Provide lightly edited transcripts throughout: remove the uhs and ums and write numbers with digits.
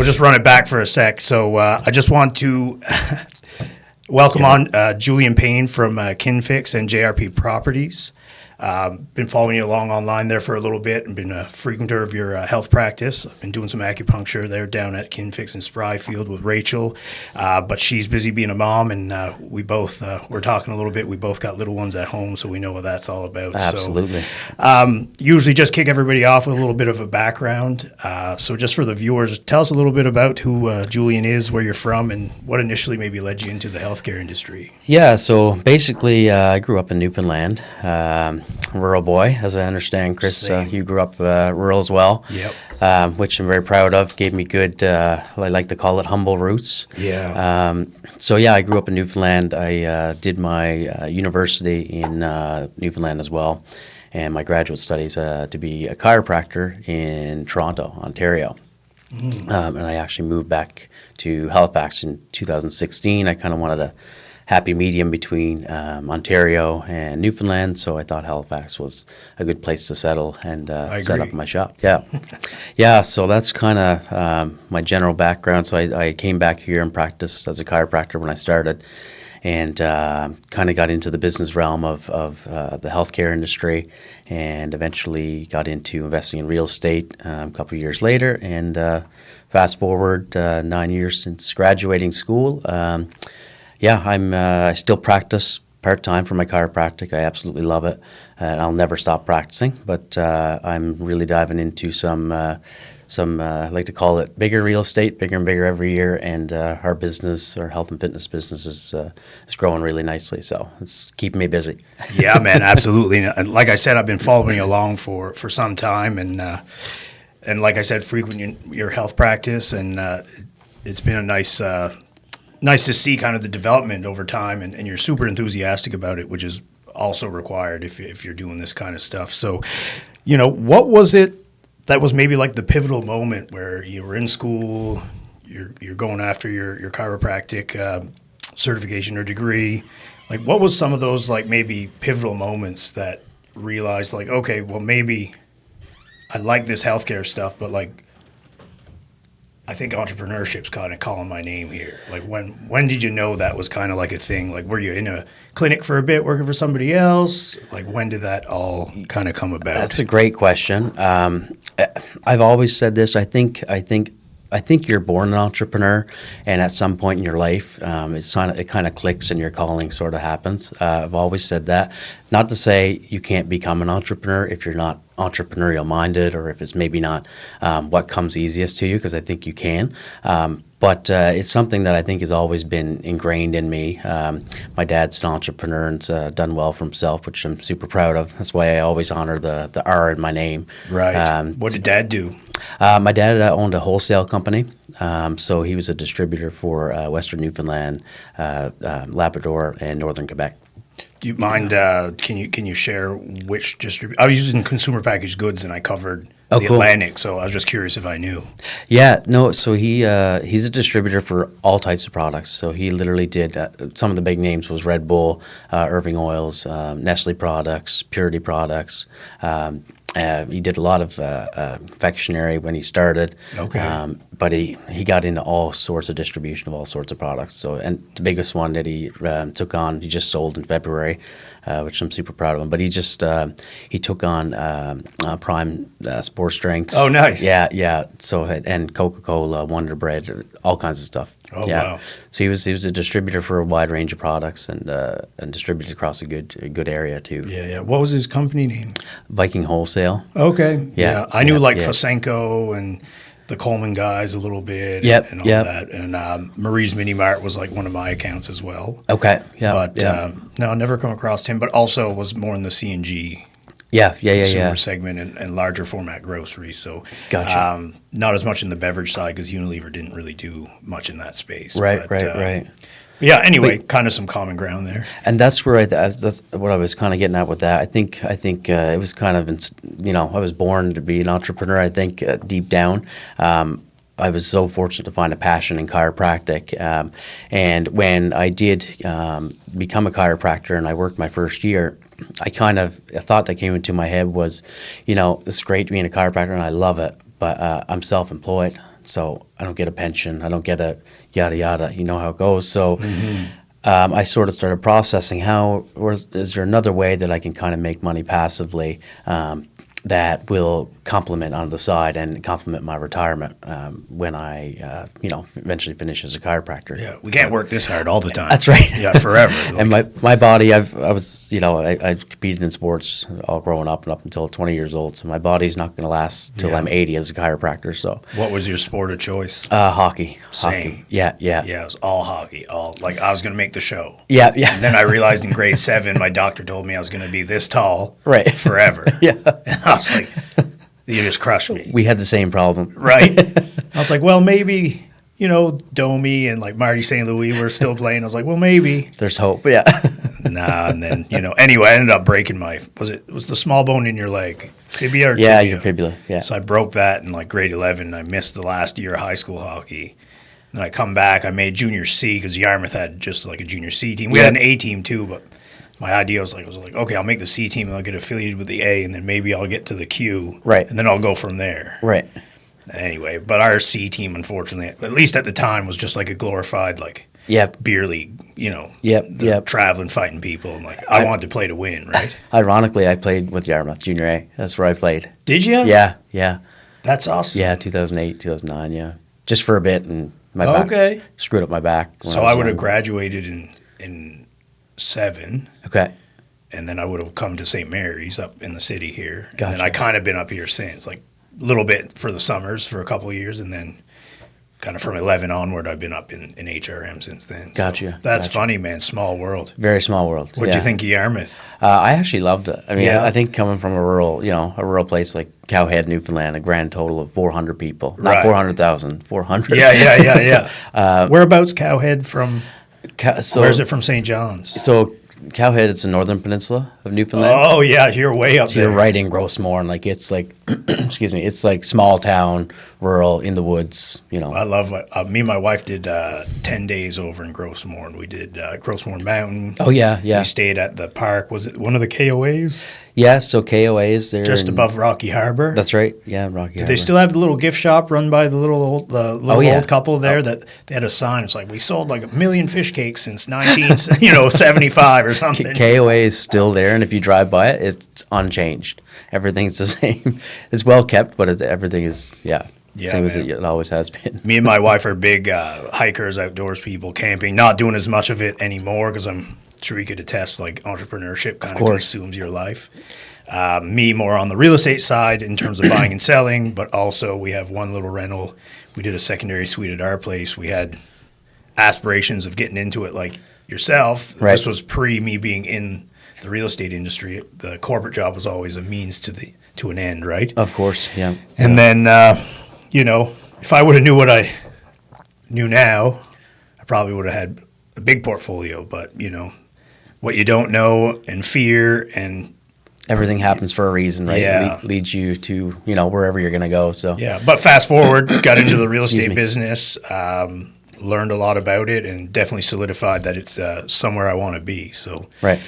just run it back for a sec. So I just want to welcome on Julien Payne from KinFix and JRP Properties. Been following you along online there for a little bit and been a frequenter of your health practice. I've been doing some acupuncture there down at KinFix in Spryfield with Rachel, but she's busy being a mom, and we both, we're talking a little bit. We both got little ones at home, so we know what that's all about. Absolutely. So, usually just kick everybody off with a little bit of a background. So just for the viewers, tell us a little bit about who Julien is, where you're from, and what initially maybe led you into the healthcare industry. Yeah, so basically I grew up in Newfoundland. Rural boy, as I understand, Chris. You grew up rural as well. Yep. Which I'm very proud of. Gave me good, I like to call it humble roots. Yeah. So yeah, I grew up in Newfoundland. I did my university in Newfoundland as well, and my graduate studies to be a chiropractor in Toronto, Ontario. And I actually moved back to Halifax in 2016. I kind of wanted a happy medium between Ontario and Newfoundland, so I thought Halifax was a good place to settle and set up my shop. Yeah, yeah. So that's kind of my general background. So I came back here and practiced as a chiropractor when I started, and kind of got into the business realm of the healthcare industry, and eventually got into investing in real estate a couple of years later. And fast forward 9 years since graduating school. Yeah, I still practice part-time for my chiropractic. I absolutely love it, and I'll never stop practicing. But I'm really diving into some I like to call it bigger real estate, bigger and bigger every year. And our business, our health and fitness business, is growing really nicely. So it's keeping me busy. Yeah, man, absolutely. And like I said, I've been following you along for some time, and like I said, frequent your health practice, and it's been a nice to see kind of the development over time, and you're super enthusiastic about it, which is also required if you're doing this kind of stuff. So, what was it that was maybe like the pivotal moment where you were in school, you're going after your chiropractic certification or degree? Like, what was some of those like maybe pivotal moments that realized like, okay, well maybe I like this healthcare stuff, but like, I think entrepreneurship's kind of calling my name here. Like, when did you know that was kind of like a thing? Like, were you in a clinic for a bit working for somebody else? Like, when did that all kind of come about? That's a great question. I've always said this. I think you're born an entrepreneur, and at some point in your life, it kind of clicks and your calling sort of happens. I've always said that. Not to say you can't become an entrepreneur if you're not entrepreneurial minded, or if it's maybe not what comes easiest to you, because I think you can. But it's something that I think has always been ingrained in me. My dad's an entrepreneur and's done well for himself, which I'm super proud of. That's why I always honor the R in my name. Right. What did Dad do? My dad owned a wholesale company, so he was a distributor for Western Newfoundland, Labrador, and Northern Quebec. Do you mind? Can you share which distributor? I was using consumer packaged goods, and I covered the cool. Atlantic, so I was just curious if I knew. Yeah, no. So he's a distributor for all types of products. So he literally did some of the big names was Red Bull, Irving Oils, Nestle products, Purity products. He did a lot of confectionery when he started. Okay. But he got into all sorts of distribution of all sorts of products. So, and the biggest one that he took on, he just sold in February, which I'm super proud of him. But he took on Prime sports drinks. Oh, nice. Yeah. So, and Coca-Cola, Wonder Bread, all kinds of stuff. Oh, yeah. Wow. So he was a distributor for a wide range of products, and distributed across a good area too. Yeah. What was his company name? Viking Wholesale. Okay. Yeah. I knew Fosenko and the Coleman guys a little bit. And all that. And Marie's Mini Mart was like one of my accounts as well. Okay. Yeah. But no, never come across him. But also was more in the C&G. Yeah. segment and larger format groceries. So Gotcha. Not as much in the beverage side, because Unilever didn't really do much in that space. Right. Yeah. Anyway, kind of some common ground there. And that's where that's what I was kind of getting at with that. I think it was kind of I was born to be an entrepreneur. I think deep down. I was so fortunate to find a passion in chiropractic. And when I did become a chiropractor and I worked my first year, a thought that came into my head was, it's great being a chiropractor and I love it, but I'm self-employed. so I don't get a pension. I don't get a yada yada. You know how it goes. So I sort of started processing is there another way that I can kind of make money passively that will complement on the side and complement my retirement when I, eventually finish as a chiropractor. Yeah, we can't work this hard all the time. That's right. Yeah, forever. And my body, I competed in sports all growing up and up until 20 years old. So my body's not going to last till I'm 80 as a chiropractor. So what was your sport of choice? Hockey. Same. Hockey. Yeah. Yeah, it was all hockey. I was going to make the show. Yeah. And then I realized in grade 7, my doctor told me I was going to be this tall forever. Yeah. And I was like, you just crushed me. We had the same problem. Right. I was like, well, maybe, Domi and like Marty St. Louis were still playing. I was like, well, maybe. There's hope. Yeah. Nah. And then, anyway, I ended up breaking was the small bone in your leg? Fibula or Yeah, tibia? your fibula. Yeah. So I broke that in like grade 11. I missed the last year of high school hockey. Then I come back. I made junior C because Yarmouth had just like a junior C team. We had an A team too, but my idea was like, okay, I'll make the C team and I'll get affiliated with the A, and then maybe I'll get to the Q. Right. And then I'll go from there. Right. Anyway, but our C team, unfortunately, at least at the time, was just like a glorified beer league, traveling, fighting people. And I wanted to play to win, right? Ironically, I played with Yarmouth Junior A. That's where I played. Did you? Yeah. That's awesome. Yeah, 2008, 2009, yeah. Just for a bit, and my back screwed up my back. So I would have graduated in 7. Okay. And then I would have come to St. Mary's up in the city here. Gotcha. And then I kind of been up here since, a little bit for the summers for a couple of years, and then kind of from 11 onward, I've been up in HRM since then. Gotcha. So that's funny, man. Small world. Very small world. What did you think of Yarmouth? I actually loved it. I mean, I think coming from a rural place like Cowhead, Newfoundland, a grand total of 400 people. Not 400,000, 400. Yeah. Whereabouts Cowhead from? Where's it from St. John's? So Cowhead, it's the northern peninsula of Newfoundland. Oh, yeah, you're way up there. You're right in Grossmore, and it's excuse me, it's like small town, rural, in the woods, I love it. Me and my wife did 10 days over in Grossmore, and we did Grossmore Mountain. Oh, yeah. We stayed at the park. Was it one of the KOAs? Yeah, so KOA is there. Just above Rocky Harbor? That's right, yeah, Rocky Harbor. Did they still have the little gift shop run by the little old couple there that they had a sign? It's like, we sold 1 million fish cakes since 1975 or something. KOA is still there, and if you drive by it, it's unchanged. Everything's the same. It's well kept, but everything is, same as it always has been. Me and my wife are big hikers, outdoors people, camping. Not doing as much of it anymore because I'm sure you could attest, entrepreneurship kind of consumes your life. Me more on the real estate side in terms of buying and selling, but also we have one little rental. We did a secondary suite at our place. We had aspirations of getting into it like yourself. Right. This was pre me being in the real estate industry. The corporate job was always a means to an end, right? Of course, yeah. And then, if I would have knew what I knew now, I probably would have had a big portfolio. But, what you don't know and fear and everything happens for a reason, right? Yeah. It leads you to, wherever you're going to go. So yeah, but fast forward, got into the real estate business, learned a lot about it, and definitely solidified that it's somewhere I want to be. So, right.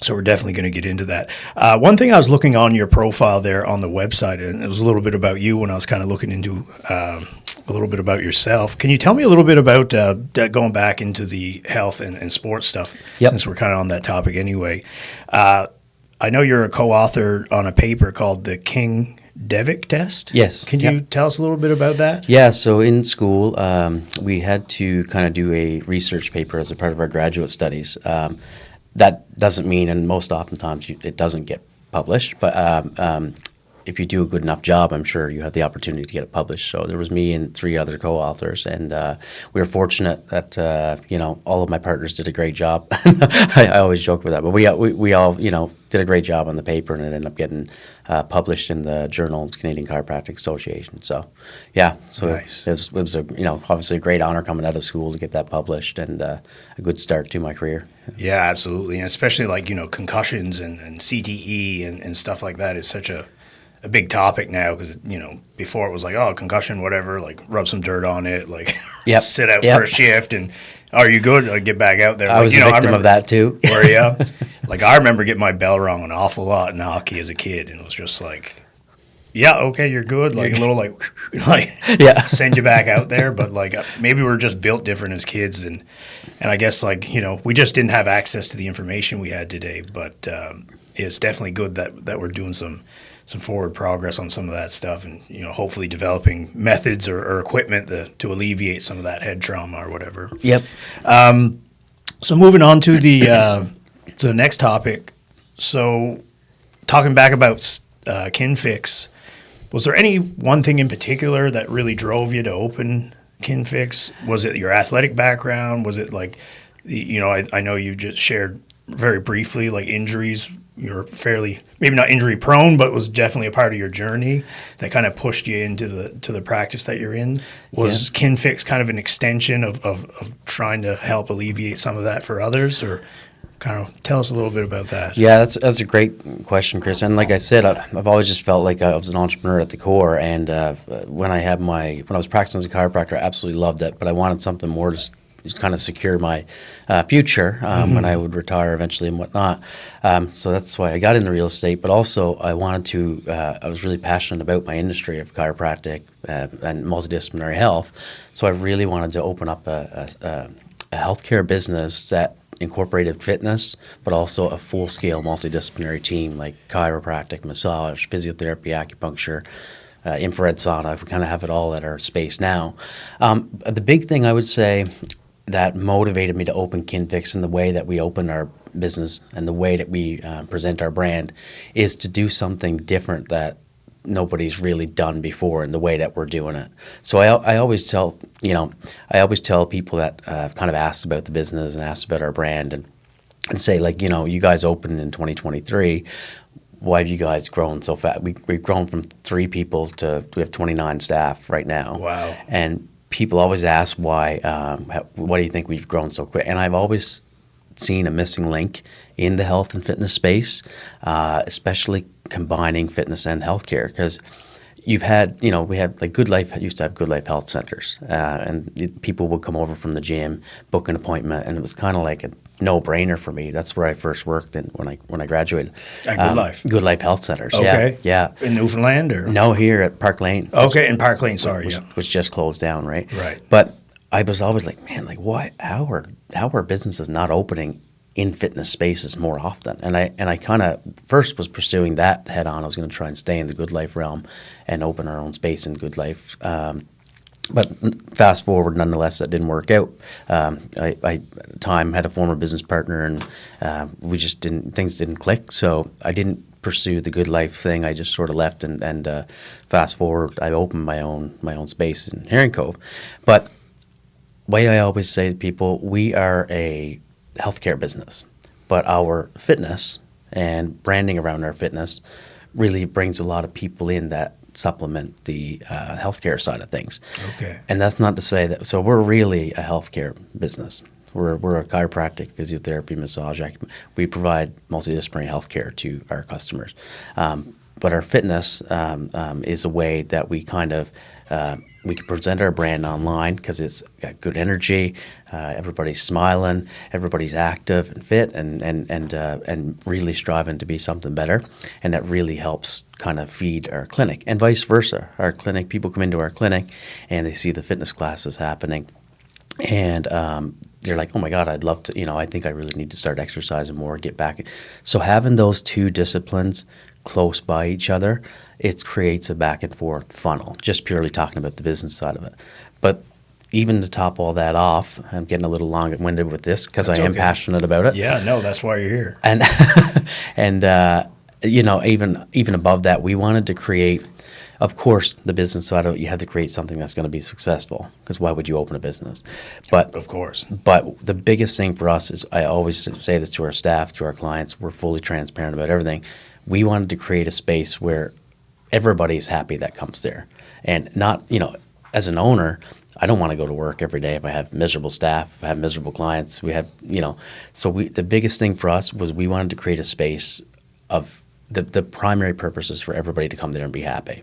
So we're definitely going to get into that. One thing I was looking on your profile there on the website, and it was a little bit about you when I was kind of looking into a little bit about yourself. Can you tell me a little bit about going back into the health and sports stuff, since we're kind of on that topic anyway? I know you're a co-author on a paper called the King-Devick test. Yes. Can you tell us a little bit about that? Yeah, so in school, we had to kind of do a research paper as a part of our graduate studies. That doesn't mean, and most oftentimes it doesn't get published, but if you do a good enough job, I'm sure you have the opportunity to get it published. So there was me and 3 other co-authors, and we were fortunate that all of my partners did a great job. I always joke with that, but we all did a great job on the paper, and it ended up getting published in the Journal of the Canadian Chiropractic Association. So nice. it was obviously a great honor coming out of school to get that published, and a good start to my career. Yeah, absolutely, and especially concussions and CTE and stuff like that is such a big topic now because before it was concussion, whatever, rub some dirt on it, sit out for a shift, and are you good? Or get back out there. I was a victim of that too. Were you? I remember getting my bell rung an awful lot in hockey as a kid, and it was just yeah, okay, you're good. Like a little like Yeah. send you back out there. But like maybe we're just built different as kids, and I guess like we just didn't have access to the information we had today. But it's definitely good that we're doing some forward progress on some of that stuff, and hopefully developing methods or equipment to alleviate some of that head trauma or whatever. Yep. So moving on to the next topic. So talking back about KinFix, was there any one thing in particular that really drove you to open KinFix? Was it your athletic background? Was it like, I know you just shared very briefly, like injuries. You're fairly, maybe not injury prone, but was definitely a part of your journey that kind of pushed you into the practice that you're in. Was KinFix kind of an extension of trying to help alleviate some of that for others, or kind of tell us a little bit about that? Yeah, that's a great question, Chris. And like I said, I've always just felt like I was an entrepreneur at the core. And when I was practicing as a chiropractor, I absolutely loved it. But I wanted something more to just kind of secure my future when I would retire eventually and whatnot. So that's why I got into real estate. But also I was really passionate about my industry of chiropractic and multidisciplinary health. So I really wanted to open up a healthcare business that incorporated fitness, but also a full-scale multidisciplinary team like chiropractic, massage, physiotherapy, acupuncture, infrared sauna. We kind of have it all at our space now. The big thing I would say that motivated me to open KinFix and the way that we open our business and the way that we present our brand is to do something different that nobody's really done before in the way that we're doing it. So I always tell people that kind of ask about the business and ask about our brand and say, like, you guys opened in 2023. Why have you guys grown so fast? We've grown from 3 people to we have 29 staff right now. Wow. And people always ask why do you think we've grown so quick? And I've always seen a missing link in the health and fitness space, especially combining fitness and healthcare, because we had like Good Life used to have Good Life health centers, and people would come over from the gym, book an appointment, and it was kind of like a no-brainer for me. That's where I first worked when I graduated. At Good Life? Good Life health centers. Okay. Yeah. In Newfoundland, or? No, here at Park Lane. Okay, in Park Lane, sorry. Which just closed down, right? Right. But I was always like, man, like how are businesses not opening in fitness spaces more often? And I kind of first was pursuing that head on. I was going to try and stay in the Good Life realm and open our own space in Good Life. But fast forward, nonetheless, that didn't work out. I at the time had a former business partner, and things didn't click. So I didn't pursue the Good Life thing. I just sort of left, and fast forward, I opened my own space in Herring Cove. But way I always say to people, we are a healthcare business, but our fitness and branding around our fitness really brings a lot of people in that supplement the healthcare side of things. Okay. And that's not to say that, so we're really a healthcare business. We're a chiropractic, physiotherapy, massage, we provide multidisciplinary healthcare to our customers. But our fitness is a way that we kind of we can present our brand online because it's got good energy. Everybody's smiling, everybody's active and fit, and really striving to be something better. And that really helps kind of feed our clinic, and vice versa. Our clinic, people come into our clinic and they see the fitness classes happening, and they're like, oh my God, I'd love to, I think I really need to start exercising more, get back. So having those two disciplines close by each other, it creates a back and forth funnel, just purely talking about the business side of it. But even to top all that off, I'm getting a little long-winded with this because I am passionate about it. Yeah, no, that's why you're here. And even above that, we wanted to create, of course, the business side of it, you had to create something that's going to be successful, because why would you open a business? But of course. But the biggest thing for us is, I always say this to our staff, to our clients, we're fully transparent about everything. We wanted to create a space where everybody's happy that comes there. And not, as an owner, I don't want to go to work every day if I have miserable staff, if I have miserable clients. We have, so the biggest thing for us was we wanted to create a space of the primary purpose is for everybody to come there and be happy.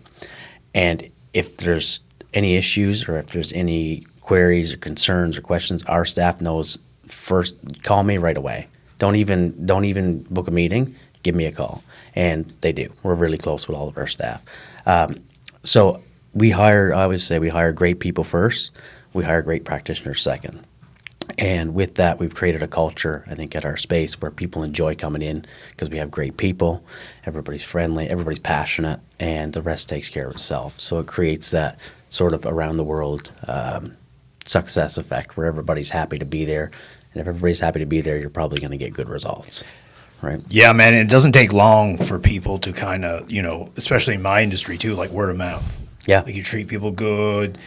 And if there's any issues or if there's any queries or concerns or questions, our staff knows first, call me right away. Don't even book a meeting. give me a call. And they do. We're really close with all of our staff. So I always say we hire great people first. We hire great practitioners second. And with that, we've created a culture, I think, at our space where people enjoy coming in because we have great people, everybody's friendly, everybody's passionate, and the rest takes care of itself. So it creates that sort of around the world success effect where everybody's happy to be there. And if everybody's happy to be there, you're probably going to get good results, right? Yeah, man. It doesn't take long for people to kind of, especially in my industry too, like word of mouth. Yeah. Like you treat people good.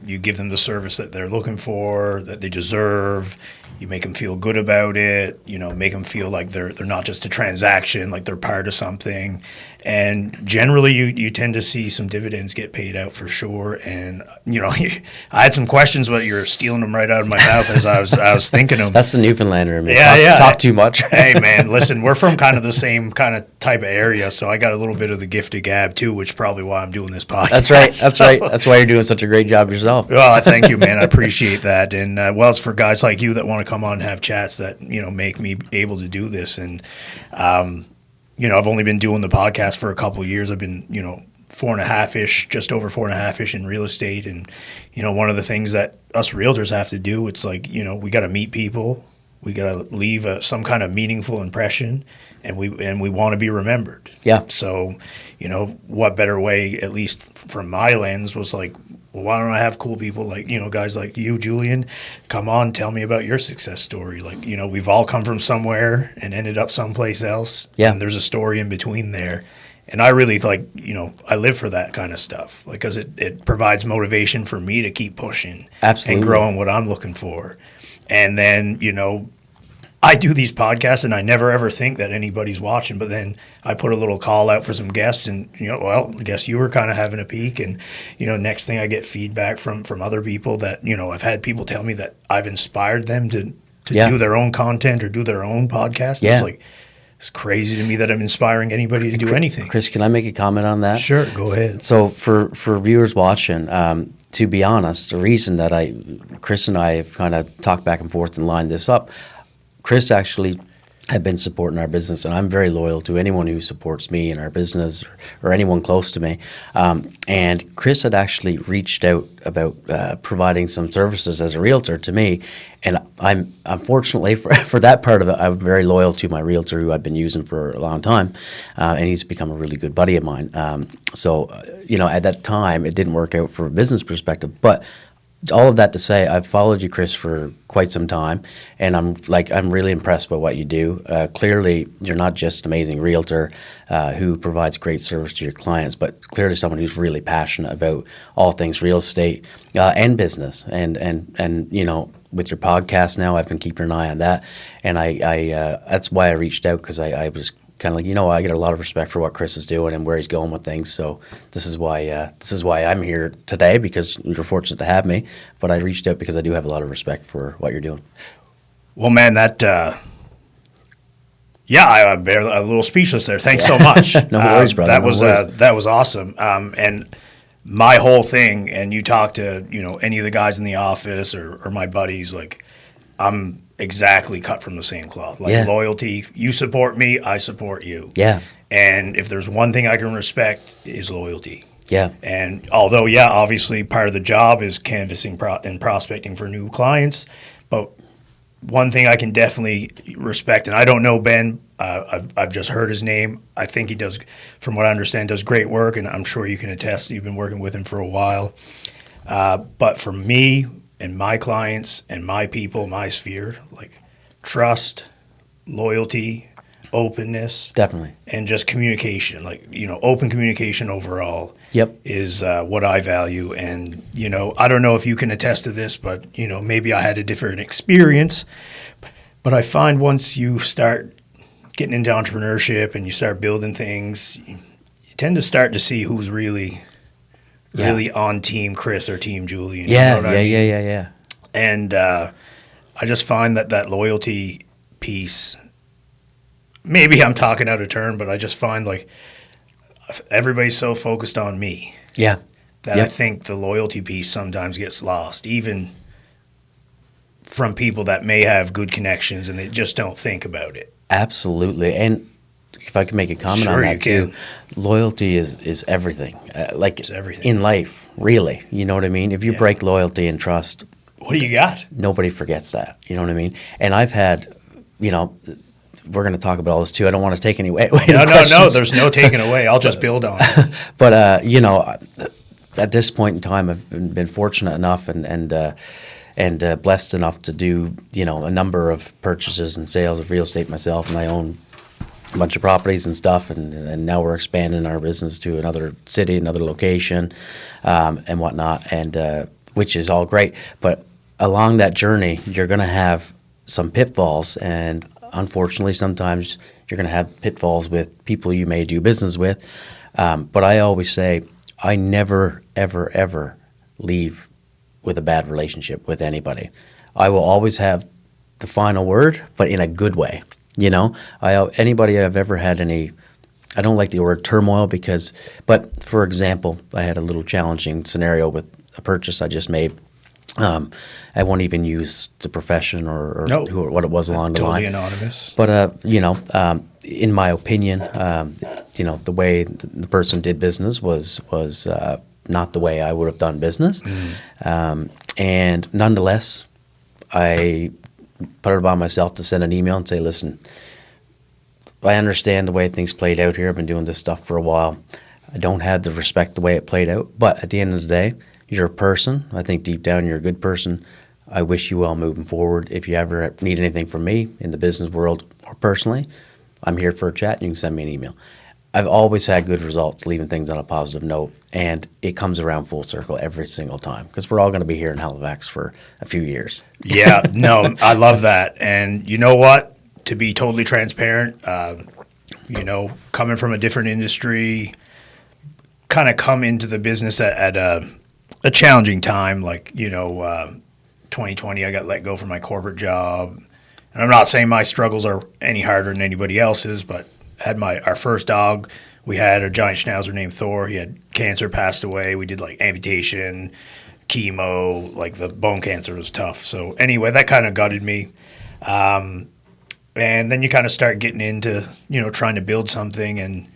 You give them the service that they're looking for, that they deserve. You make them feel good about it. Make them feel like they're not just a transaction, like they're part of something. And generally, you tend to see some dividends get paid out for sure. And I had some questions, but you're stealing them right out of my mouth as I was thinking them. That's the Newfoundlander in me. Yeah, Talk too much. Hey, man, listen, we're from kind of the same kind of type of area, so I got a little bit of the gift of gab too, which is probably why I'm doing this podcast. That's right. That's right. That's why you're doing such a great job yourself. Well, I thank you, man. I appreciate that. And it's for guys like you that want to come on and have chats that make me able to do this. And I've only been doing the podcast for a couple of years. I've been 4.5-ish, just over 4.5-ish in real estate. And one of the things that us realtors have to do, it's like we got to meet people. We got to leave some kind of meaningful impression, and we want to be remembered. Yeah. So, what better way, at least from my lens, was like, well, why don't I have cool people like, guys like you, Julien, come on, tell me about your success story. Like, we've all come from somewhere and ended up someplace else. Yeah. And there's a story in between there. And I really I live for that kind of stuff, like, because it provides motivation for me to keep pushing. Absolutely. And growing what I'm looking for. And then, I do these podcasts and I never ever think that anybody's watching, but then I put a little call out for some guests and, I guess you were kind of having a peek. And, next thing I get feedback from other people that, I've had people tell me that I've inspired them to do their own content or do their own podcast. Yeah. It's like, it's crazy to me that I'm inspiring anybody to do anything. Chris, can I make a comment on that? Sure, go ahead. So for viewers watching, to be honest, the reason that Chris and I have kind of talked back and forth and lined this up, Chris actually had been supporting our business, and I'm very loyal to anyone who supports me in our business or anyone close to me. And Chris had actually reached out about providing some services as a realtor to me, and I'm unfortunately for that part of it, I'm very loyal to my realtor who I've been using for a long time, and he's become a really good buddy of mine. So at that time, it didn't work out from a business perspective, but all of that to say, I've followed you, Chris, for quite some time, and I'm really impressed by what you do. Clearly, you're not just an amazing realtor who provides great service to your clients, but clearly someone who's really passionate about all things real estate and business. And with your podcast now, I've been keeping an eye on that, and I that's why I reached out, because I was kind of like, I get a lot of respect for what Chris is doing and where he's going with things. So this is why I'm here today, because you're fortunate to have me. But I reached out because I do have a lot of respect for what you're doing. Well, man, that I'm a little speechless there. Thanks so much. No worries, brother. That was awesome. And my whole thing, and you talk to any of the guys in the office or my buddies, like, I'm exactly cut from the same cloth. Like, loyalty, you support me, I support you. Yeah. And if there's one thing I can respect, is loyalty. Yeah. And although, obviously part of the job is canvassing and prospecting for new clients, but one thing I can definitely respect, and I don't know Ben, I've just heard his name. I think he does, from what I understand, does great work, and I'm sure you can attest. You've been working with him for a while. But for me and my clients and my people, my sphere, like, trust, loyalty, openness, definitely, and just communication, like, open communication overall. Yep. Is what I value. And I don't know if you can attest to this, but maybe I had a different experience, but I find once you start getting into entrepreneurship and you start building things, you tend to start to see who's really on Team Chris or Team Julien. Yeah. And I just find that loyalty piece, maybe I'm talking out of turn, but I just find, like, everybody's so focused on me. Yeah. That I think the loyalty piece sometimes gets lost, even from people that may have good connections and they just don't think about it. Absolutely. And if I could make a comment Sure, on you that too, can. loyalty is everything. It's everything. In life, really. You know what I mean? If you break loyalty and trust, What do you got? nobody forgets that. You know what I mean? And I've had, you know, we're going to talk about all this too. I don't want to take any away. No. There's no taking away. I'll just build on it. But you know, at this point in time, I've been fortunate enough and blessed enough to do, you know, a number of purchases and sales of real estate myself, and I own a bunch of properties and stuff, and now we're expanding our business to another city, another location, and whatnot, and which is all great. But along that journey, you're going to have some pitfalls, and unfortunately, sometimes you're going to have pitfalls with people you may do business with. But I always say, I never, ever, ever leave with a bad relationship with anybody. I will always have the final word, but in a good way. You know, anybody I've ever had any, I don't like the word turmoil but for example, I had a little challenging scenario with a purchase I just made. I won't even use the profession or what it was along the line. Totally anonymous. But, you know, in my opinion, you know, the way the person did business was not the way I would have done business. And nonetheless, I put it upon myself to send an email and say, listen, I understand the way things played out here. I've been doing this stuff for a while. I don't have the respect the way it played out. But at the end of the day, you're a person. I think deep down you're a good person. I wish you well moving forward. If you ever need anything from me in the business world or personally, I'm here for a chat. You can send me an email. I've always had good results leaving things on a positive note, and it comes around full circle every single time because we're all going to be here in Halifax for a few years. Yeah, no, I love that. And you know what? To be totally transparent, you know, coming from a different industry, kind of come into the business at a challenging time. Like, you know, 2020, I got let go from my corporate job. And I'm not saying my struggles are any harder than anybody else's, but had our first dog. We had a giant schnauzer named Thor. He had cancer, passed away. We did like amputation, chemo, like the bone cancer was tough. So anyway, that kind of gutted me. And then you kind of start getting into, you know, trying to build something, and,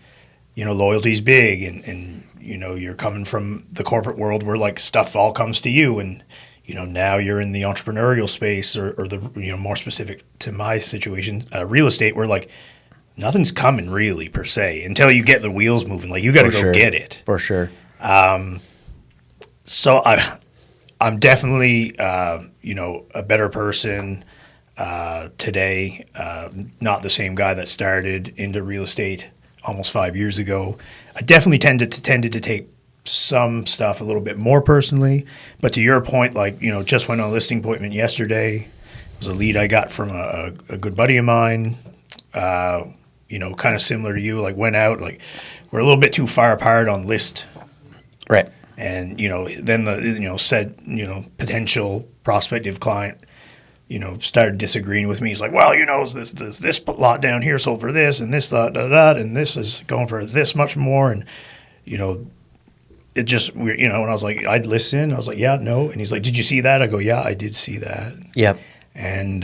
you know, loyalty's big, and you know, you're coming from the corporate world where like stuff all comes to you, and, you know, now you're in the entrepreneurial space or the, you know, more specific to my situation, real estate, where like nothing's coming really per se until you get the wheels moving. Like you got to go get it. For sure. So I'm definitely, you know, a better person today. Not the same guy that started into real estate almost 5 years ago. I definitely tended to take some stuff a little bit more personally. But to your point, like, you know, just went on a listing appointment yesterday. It was a lead I got from a good buddy of mine. You know, kind of similar to you, like went out, like we're a little bit too far apart on list. Right. And, you know, then the, you know, said, you know, potential prospective client, you know, started disagreeing with me. He's like, well, you know, this lot down here sold for this, and this, and this is going for this much more. And, you know, it just, you know, and I was like, I'd listen. I was like, yeah, no. And he's like, did you see that? I go, yeah, I did see that. Yep. And,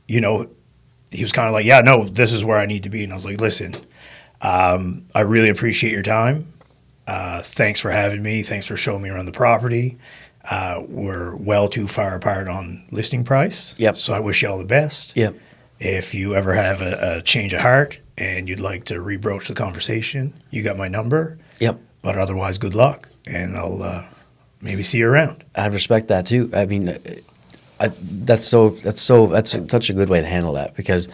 you know, he was kind of like, yeah, no, this is where I need to be. And I was like, listen, I really appreciate your time. Thanks for having me. Thanks for showing me around the property. We're well too far apart on listing price. Yep. So I wish you all the best. Yep. If you ever have a change of heart and you'd like to rebroach the conversation, you got my number. Yep. But otherwise, good luck. And I'll maybe see you around. I respect that too. I mean, that's such a good way to handle that, because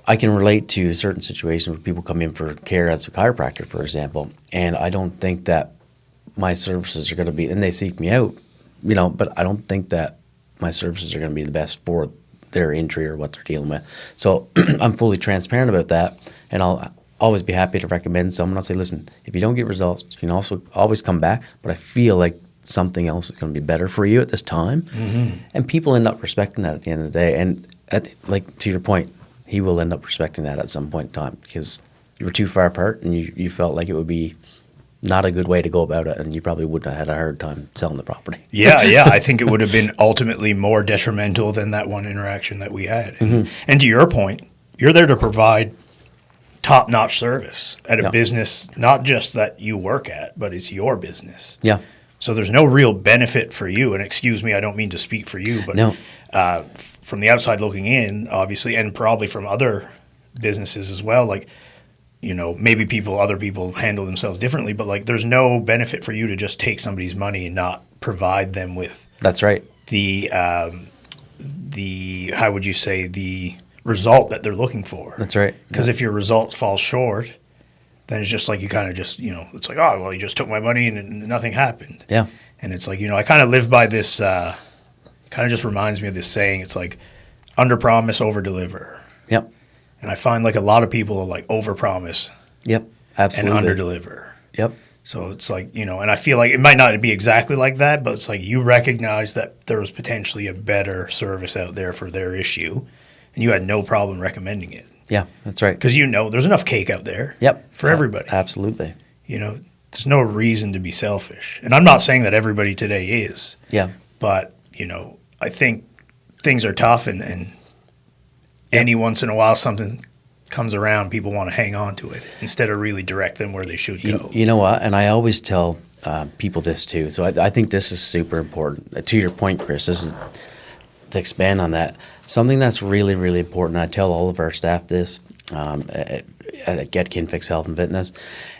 I can relate to certain situations where people come in for care as a chiropractor, for example, and I don't think that my services are going to be, and they seek me out, you know, but I don't think that my services are going to be the best for their injury or what they're dealing with. So I'm fully transparent about that, and I'll always be happy to recommend someone. I'll say, listen, if you don't get results, you can also always come back, but I feel like something else is going to be better for you at this time. Mm-hmm. And people end up respecting that at the end of the day. And like to your point, he will end up respecting that at some point in time, because you were too far apart and you felt like it would be not a good way to go about it, and you probably wouldn't have had a hard time selling the property. Yeah, I think it would have been ultimately more detrimental than that one interaction that we had. Mm-hmm. And to your point, you're there to provide top-notch service at a Yeah. business, not just that you work at, but it's your business. Yeah. So there's no real benefit for you. And excuse me, I don't mean to speak for you, but No. From the outside looking in, obviously, and probably from other businesses as well, like, you know, maybe other people handle themselves differently, but like there's no benefit for you to just take somebody's money and not provide them with That's right. the how would you say, the result that they're looking for. That's right. Because if your result falls short, then it's just like you kind of just, you know, it's like, oh, well, you just took my money and nothing happened. Yeah. And it's like, you know, I kind of live by this, kind of just reminds me of this saying. It's like under promise, over deliver. Yep. And I find like a lot of people like over promise Yep. Absolutely. and under deliver. Yep. So it's like, you know, and I feel like it might not be exactly like that, but it's like you recognize that there was potentially a better service out there for their issue, and you had no problem recommending it. Yeah. That's right. Because you know there's enough cake out there Yep. for everybody. Absolutely. You know, there's no reason to be selfish. And I'm not saying that everybody today is, Yeah. but, you know, I think things are tough, and any once in a while something comes around, people want to hang on to it instead of really direct them where they should go. You know what? And I always tell people this too. So I think this is super important. To your point, Chris, this is to expand on that. Something that's really, really important. I tell all of our staff this at Get KinFix Health and Fitness.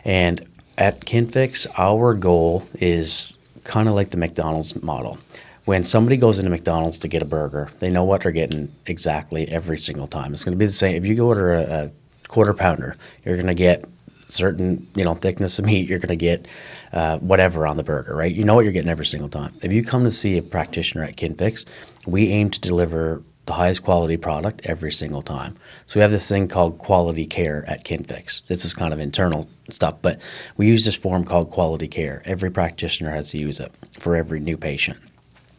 And at KinFix, our goal is kind of like the McDonald's model. When somebody goes into McDonald's to get a burger, they know what they're getting exactly every single time. It's going to be the same. If you go order a quarter pounder, you're going to get certain, you know, thickness of meat. You're going to get whatever on the burger, right? You know what you're getting every single time. If you come to see a practitioner at KinFix, we aim to deliver the highest quality product every single time. So we have this thing called quality care at KinFix. This is kind of internal stuff, but we use this form called quality care. Every practitioner has to use it for every new patient.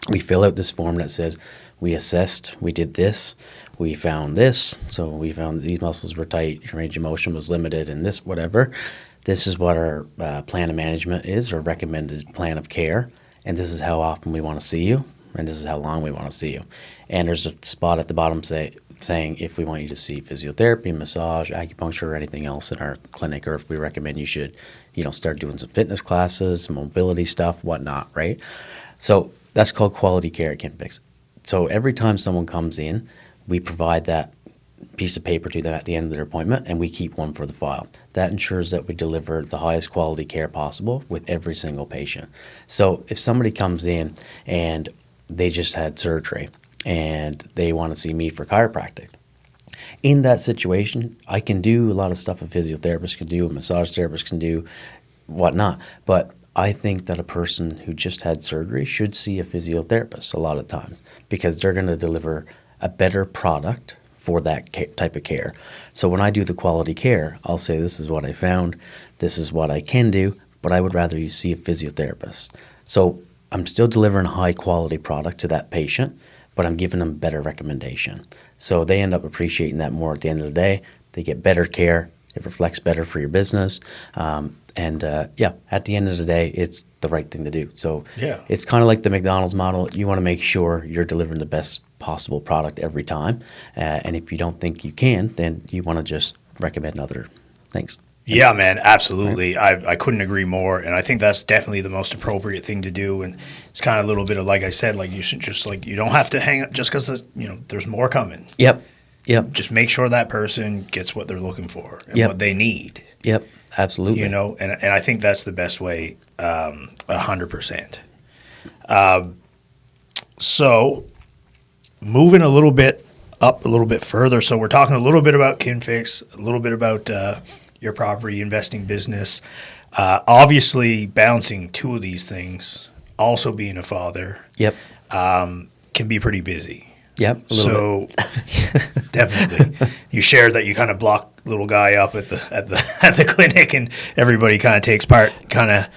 We fill out this form that says, we assessed, we did this, we found this, so we found that these muscles were tight, your range of motion was limited, and this, whatever. This is what our plan of management is, or recommended plan of care, and this is how often we want to see you, and this is how long we want to see you. And there's a spot at the bottom saying if we want you to see physiotherapy, massage, acupuncture, or anything else in our clinic, or if we recommend you should, you know, start doing some fitness classes, some mobility stuff, whatnot, right? So that's called quality care at KinFix. So every time someone comes in, we provide that piece of paper to them at the end of their appointment, and we keep one for the file. That ensures that we deliver the highest quality care possible with every single patient. So if somebody comes in and they just had surgery and they want to see me for chiropractic, in that situation, I can do a lot of stuff a physiotherapist can do, a massage therapist can do, whatnot. But I think that a person who just had surgery should see a physiotherapist a lot of times, because they're going to deliver a better product for that type of care. So when I do the quality care, I'll say, this is what I found, this is what I can do, but I would rather you see a physiotherapist. So I'm still delivering a high quality product to that patient, but I'm giving them better recommendation. So they end up appreciating that more at the end of the day. They get better care. It reflects better for your business. At the end of the day, it's the right thing to do. So Yeah. it's kind of like the McDonald's model. You want to make sure you're delivering the best possible product every time. And if you don't think you can, then you want to just recommend other things. Yeah, man, absolutely. I couldn't agree more, and I think that's definitely the most appropriate thing to do. And it's kind of a little bit of, like I said, like you should just, like, you don't have to hang up just because, you know, there's more coming. Yep. Just make sure that person gets what they're looking for and Yep. what they need. Yep. Absolutely. You know, and I think that's the best way, 100%. So moving a little bit up a little bit further. So we're talking a little bit about KinFix, a little bit about your property investing business. Obviously, balancing two of these things, also being a father, Yep. can be pretty busy. Yep. A little bit. So definitely, you shared that you kind of block little guy up at the clinic, and everybody kind of takes part, kind of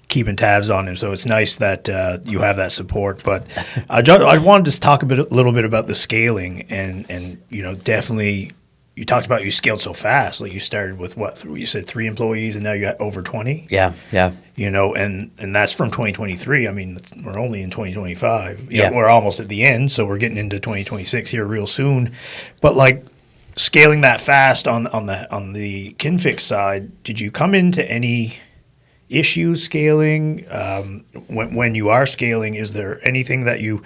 keeping tabs on him. So it's nice that you have that support. But I wanted to talk a little bit about the scaling, and you know, definitely you talked about you scaled so fast. Like you started with what, you said 3 employees, and now you got over 20. Yeah. You know, and that's from 2023. I mean, we're only in 2025. Yeah. We're almost at the end, so we're getting into 2026 here real soon. But like, scaling that fast on the KinFix side, did you come into any issues scaling? When you are scaling, is there anything that you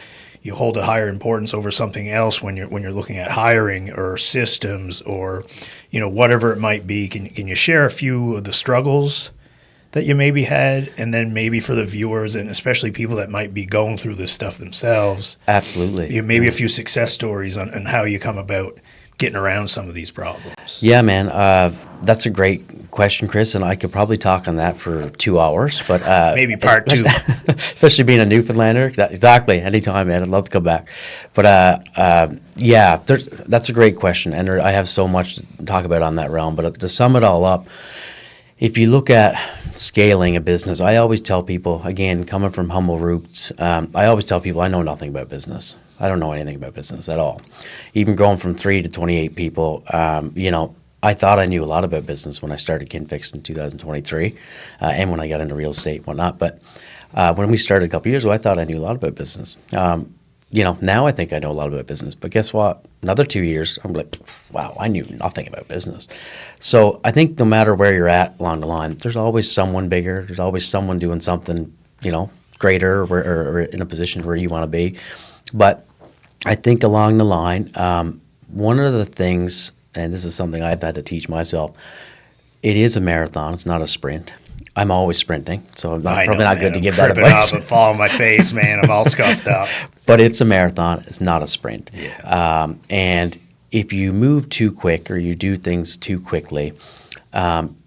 hold a higher importance over something else when you're looking at hiring or systems or whatever it might be? Can you share a few of the struggles that you maybe had, and then maybe for the viewers and especially people that might be going through this stuff themselves? Absolutely. Maybe a few success stories on how you come about getting around some of these problems. Yeah, man, that's a great question, Chris, and I could probably talk on that for 2 hours, but maybe part two. Especially being a Newfoundlander, exactly. Anytime, man, I'd love to come back. But yeah, that's a great question, and I have so much to talk about on that realm. But to sum it all up, if you look at scaling a business, I always tell people, again, coming from humble roots, I always tell people I know nothing about business. I don't know anything about business at all. Even growing from 3 to 28 people, I thought I knew a lot about business when I started KinFix in 2023 and when I got into real estate and whatnot. But when we started a couple years ago, I thought I knew a lot about business. Now I think I know a lot about business. But guess what? Another 2 years, I'm like, wow, I knew nothing about business. So I think no matter where you're at along the line, there's always someone bigger. There's always someone doing something, greater or in a position where you want to be. But I think along the line, one of the things, and this is something I've had to teach myself, it is a marathon. It's not a sprint. I'm always sprinting, so I'm probably not good to give that advice. Up and fall on my face, man. I'm all scuffed up. But it's a marathon. It's not a sprint. Yeah. And if you move too quick or you do things too quickly,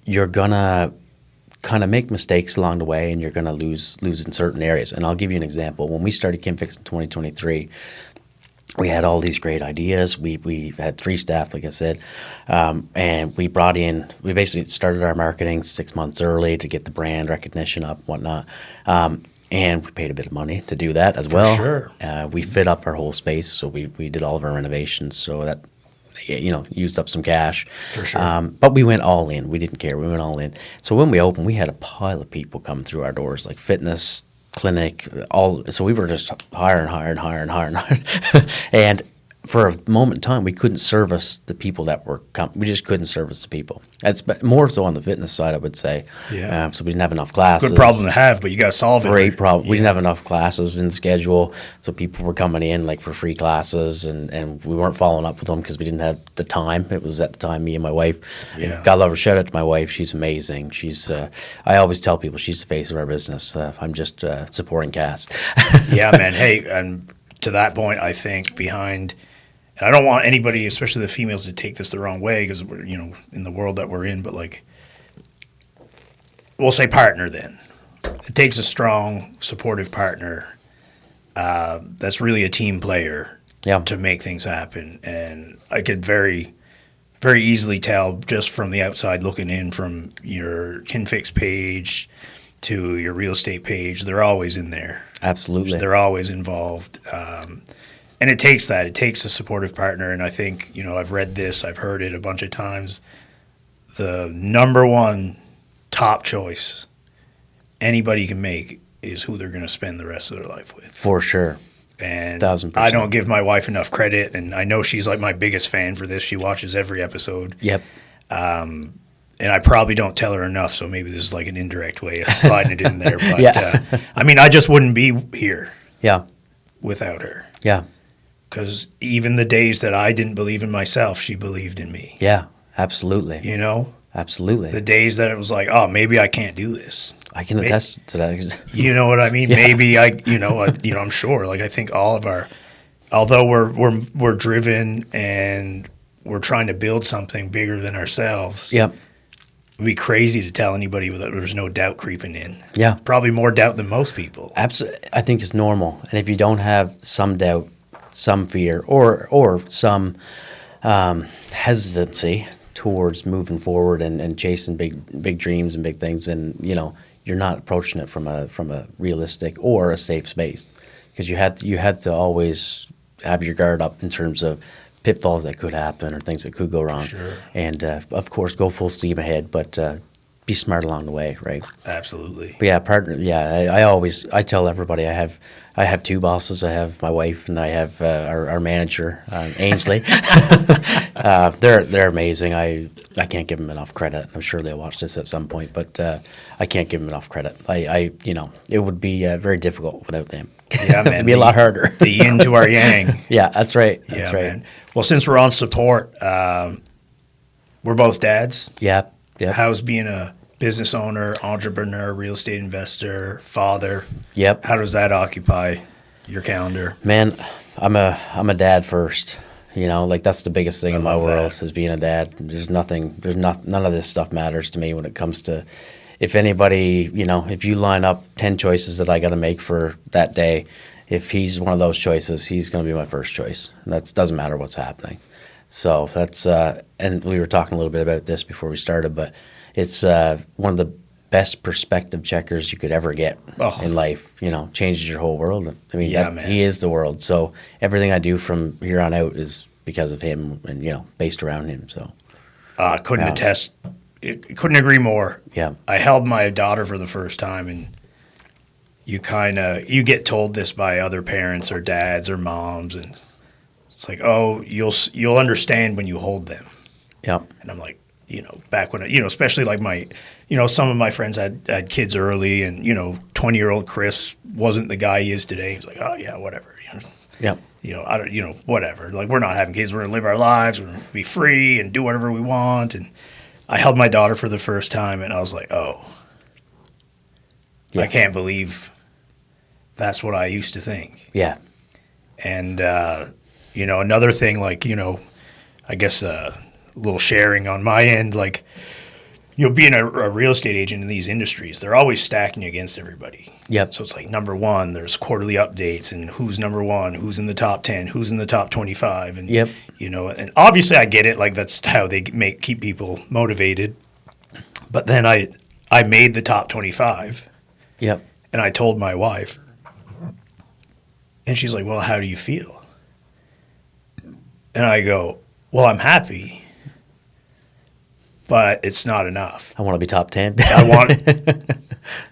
you're going to kind of make mistakes along the way and you're going to lose in certain areas. And I'll give you an example. When we started KinFix in 2023, we had all these great ideas. We had 3 staff, like I said, and we basically started our marketing 6 months early to get the brand recognition up, whatnot. And we paid a bit of money to do that as well. Sure. We fit up our whole space, so we did all of our renovations, so that used up some cash. For sure. But we went all in. We didn't care. We went all in. So when we opened, we had a pile of people coming through our doors, like fitness, clinic, so we were just hiring. And for a moment in time, we couldn't service the people that were we just couldn't service the people. That's more so on the fitness side, I would say. Yeah. So we didn't have enough classes. Good problem to have, but you got to solve it. Great problem. We didn't have enough classes in the schedule, so people were coming in like for free classes, and we weren't following up with them because we didn't have the time. It was at the time me and my wife. Yeah. God love her. Shout out to my wife. She's amazing. She's. I always tell people she's the face of our business. I'm just supporting Cass. Yeah, man. Hey, and to that point, I think behind. And I don't want anybody, especially the females, to take this the wrong way because we're, in the world that we're in. But we'll say partner. Then it takes a strong, supportive partner that's really a team player to make things happen. And I could very, very easily tell just from the outside looking in, from your KinFix page to your real estate page, they're always in there. Absolutely, they're always involved. And it takes that. It takes a supportive partner. And I think, I've read this, I've heard it a bunch of times. The number one top choice anybody can make is who they're going to spend the rest of their life with. For sure. And 1000%. I don't give my wife enough credit. And I know she's like my biggest fan for this. She watches every episode. Yep. And I probably don't tell her enough. So maybe this is like an indirect way of sliding it in there. But yeah. I just wouldn't be here without her. Yeah. Because even the days that I didn't believe in myself, she believed in me. Yeah, absolutely. Absolutely. The days that it was like, oh, maybe I can't do this. I can attest to that. You know what I mean? Yeah. Maybe I'm sure. Like I think all of although we're driven and we're trying to build something bigger than ourselves. Yep. It'd be crazy to tell anybody that there's no doubt creeping in. Yeah. Probably more doubt than most people. Absolutely. I think it's normal. And if you don't have some doubt, some fear, or some hesitancy towards moving forward and chasing big dreams and big things, and you're not approaching it from a realistic or a safe space, because you had to always have your guard up in terms of pitfalls that could happen or things that could go wrong. Sure. And of course, go full steam ahead, but be smart along the way, right? Absolutely. But yeah, partner. Yeah, I tell everybody I have two bosses. I have my wife and I have our manager, Ainsley. They're amazing. I can't give them enough credit. I'm sure they'll watch this at some point, but I can't give them enough credit. It would be very difficult without them. Yeah, man. It'd be a lot harder. The yin to our yang. Yeah, that's right. That's right. Man. Well, since we're on support, we're both dads. Yeah. Yeah. How's being a business owner, entrepreneur, real estate investor, father? Yep. How does that occupy your calendar? Man, I'm a dad first. That's the biggest thing in my world is being a dad. None of this stuff matters to me when it comes to, if anybody, if you line up 10 choices that I got to make for that day, if he's one of those choices, he's going to be my first choice. And that doesn't matter what's happening. So that's, and we were talking a little bit about this before we started, but it's one of the best perspective checkers you could ever get in life. Changes your whole world. I mean, man. He is the world. So everything I do from here on out is because of him and, based around him. So couldn't agree more. Yeah. I held my daughter for the first time, and you get told this by other parents or dads or moms, and it's like, oh, you'll understand when you hold them. Yeah. And I'm like, back when, especially like some of my friends had kids early, and, 20-year-old Chris wasn't the guy he is today. He's like, oh yeah, whatever. Yeah. I don't, whatever. Like, we're not having kids. We're going to live our lives. We're going to be free and do whatever we want. And I held my daughter for the first time, and I was like, oh, I can't believe that's what I used to think. Yeah. And, another thing, like, I guess a little sharing on my end, like, being a real estate agent in these industries, they're always stacking you against everybody. Yep. So it's like, number one, there's quarterly updates and who's number one, who's in the top 10, who's in the top 25. And, yep. And obviously I get it. Like, that's how they keep people motivated. But then I made the top 25. Yep. And I told my wife, and she's like, well, how do you feel? And I go, well, I'm happy, but it's not enough. I want to be top 10. I want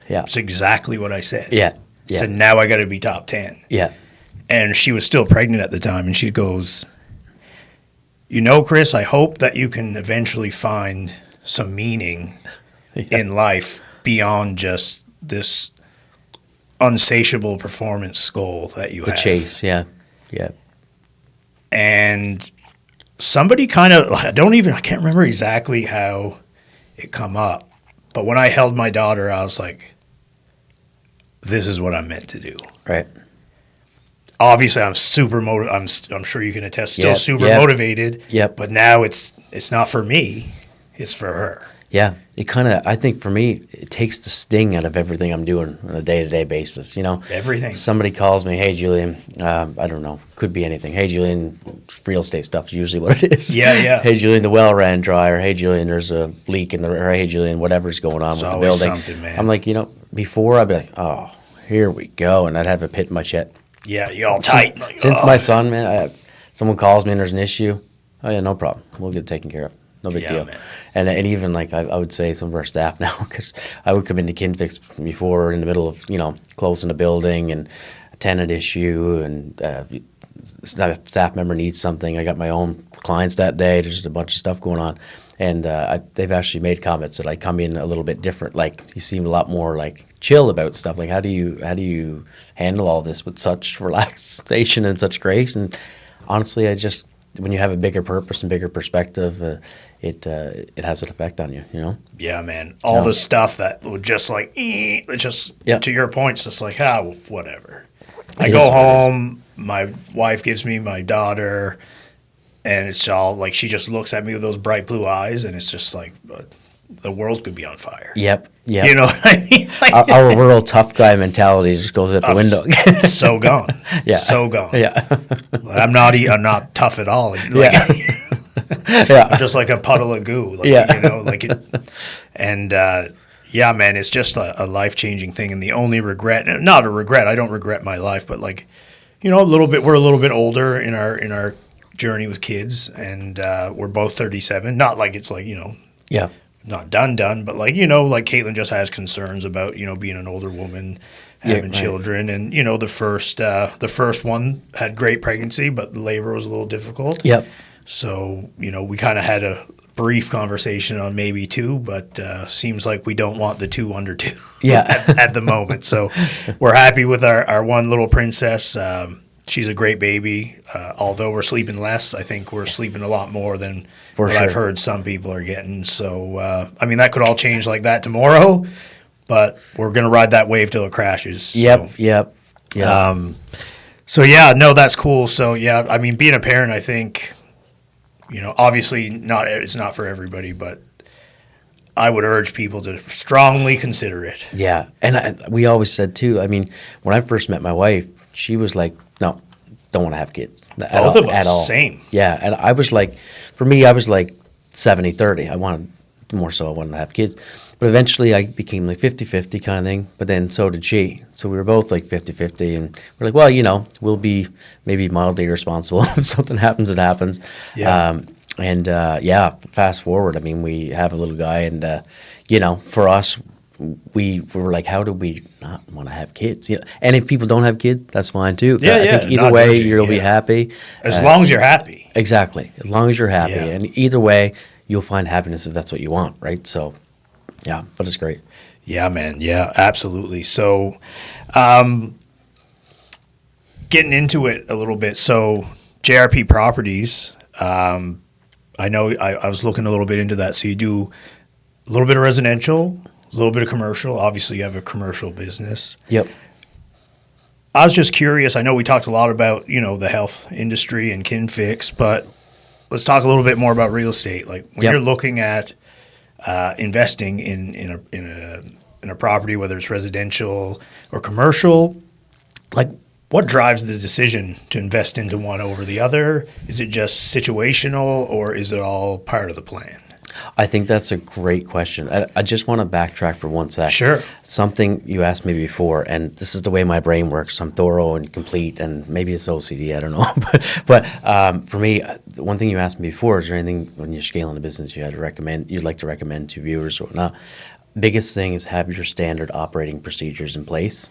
Yeah. It's exactly what I said. Yeah. Yeah. So now I got to be top 10. Yeah. And she was still pregnant at the time, and she goes, Chris, I hope that you can eventually find some meaning in life beyond just this unsatiable performance goal that you have. The chase, yeah. Yeah. And somebody I can't remember exactly how it come up, but when I held my daughter, I was like, this is what I'm meant to do. Right. Obviously, I'm super motivated. I'm sure you can attest, still super motivated. Yep. But now it's not for me, it's for her. Yeah. I think for me, it takes the sting out of everything I'm doing on a day-to-day basis, Everything. Somebody calls me, hey, Julien, I don't know, could be anything. Hey, Julien, real estate stuff is usually what it is. Yeah, yeah. Hey, Julien, the well ran dry, or hey, Julien, there's a leak or hey, Julien, whatever's going on with the building. Something, man. I'm like, before I'd be like, oh, here we go, and I'd have a pit in my chest. Yeah, you're all tight. Since my son, man, someone calls me and there's an issue, oh yeah, no problem. We'll get it taken care of. No big deal. Man. And even like I would say some of our staff now, because I would come into KinFix before in the middle of, closing a building and a tenant issue and a staff member needs something. I got my own clients that day. There's just a bunch of stuff going on. And they've actually made comments that I come in a little bit different. Like, you seem a lot more like chill about stuff. Like, how do you handle all this with such relaxation and such grace? And honestly, when you have a bigger purpose and bigger perspective, it has an effect on you, Yeah, man. All the stuff that would just like, to your point, it's just like, whatever. I go home, my wife gives me my daughter, and it's all like, she just looks at me with those bright blue eyes, and it's just like, the world could be on fire. Yep. You know what I mean? Like, our real tough guy mentality just goes out the window. So gone. Yeah. So gone. Yeah. I'm not tough at all. Like, yeah. I'm just like a puddle of goo. Like, yeah, man, it's just a life-changing thing. And the only regret, not a regret, I don't regret my life, but like, we're a little bit older in our journey with kids, and we're both 37. Not like it's like, yeah, not done, but like, like Caitlin just has concerns about, being an older woman, having right. children. And, the first one had great pregnancy, but labor was a little difficult. Yep. So, we kind of had a brief conversation on maybe two, but seems like we don't want the two under two Yeah. at the moment. So we're happy with our one little princess. She's a great baby. Although we're sleeping less, I think we're sleeping a lot more than For what sure. I've heard some people are getting. So, that could all change like that tomorrow, but we're going to ride that wave till it crashes. So. Yep. So yeah, no, that's cool. So yeah, being a parent, I think, obviously it's not for everybody, but I would urge people to strongly consider it. Yeah, and we always said too. When I first met my wife, she was like, "No, don't want to have kids." Both of us, same. Yeah, and I was like, for me, I was like 70-30. I wanted to have kids. But eventually I became like 50-50 kind of thing. But then so did she. So we were both like 50-50. And we're like, well, we'll be maybe mildly irresponsible. If something happens, it happens. Yeah. Fast forward. We have a little guy. And, for us, we were like, how do we not want to have kids? And if people don't have kids, that's fine too. Yeah, I think either way, you'll be happy. As long as you're happy. Exactly. As long as you're happy. Yeah. And either way, you'll find happiness if that's what you want, right? So, yeah, but it's great. Yeah, man. Yeah, absolutely. So, getting into it a little bit. So, JRP Properties, I know I was looking a little bit into that. So, you do a little bit of residential, a little bit of commercial. Obviously, you have a commercial business. Yep. I was just curious. I know we talked a lot about, the health industry and KinFix, but let's talk a little bit more about real estate. Like when you're looking at investing in a property, whether it's residential or commercial, like what drives the decision to invest into one over the other? Is it just situational, or is it all part of the plan? I think that's a great question. I just want to backtrack for 1 second. Sure. Something you asked me before, and this is the way my brain works. I'm thorough and complete, and maybe it's OCD, I don't know. but for me, the one thing you asked me before, is there anything when you're scaling a business you'd like to recommend to viewers or whatnot? Biggest thing is have your standard operating procedures in place.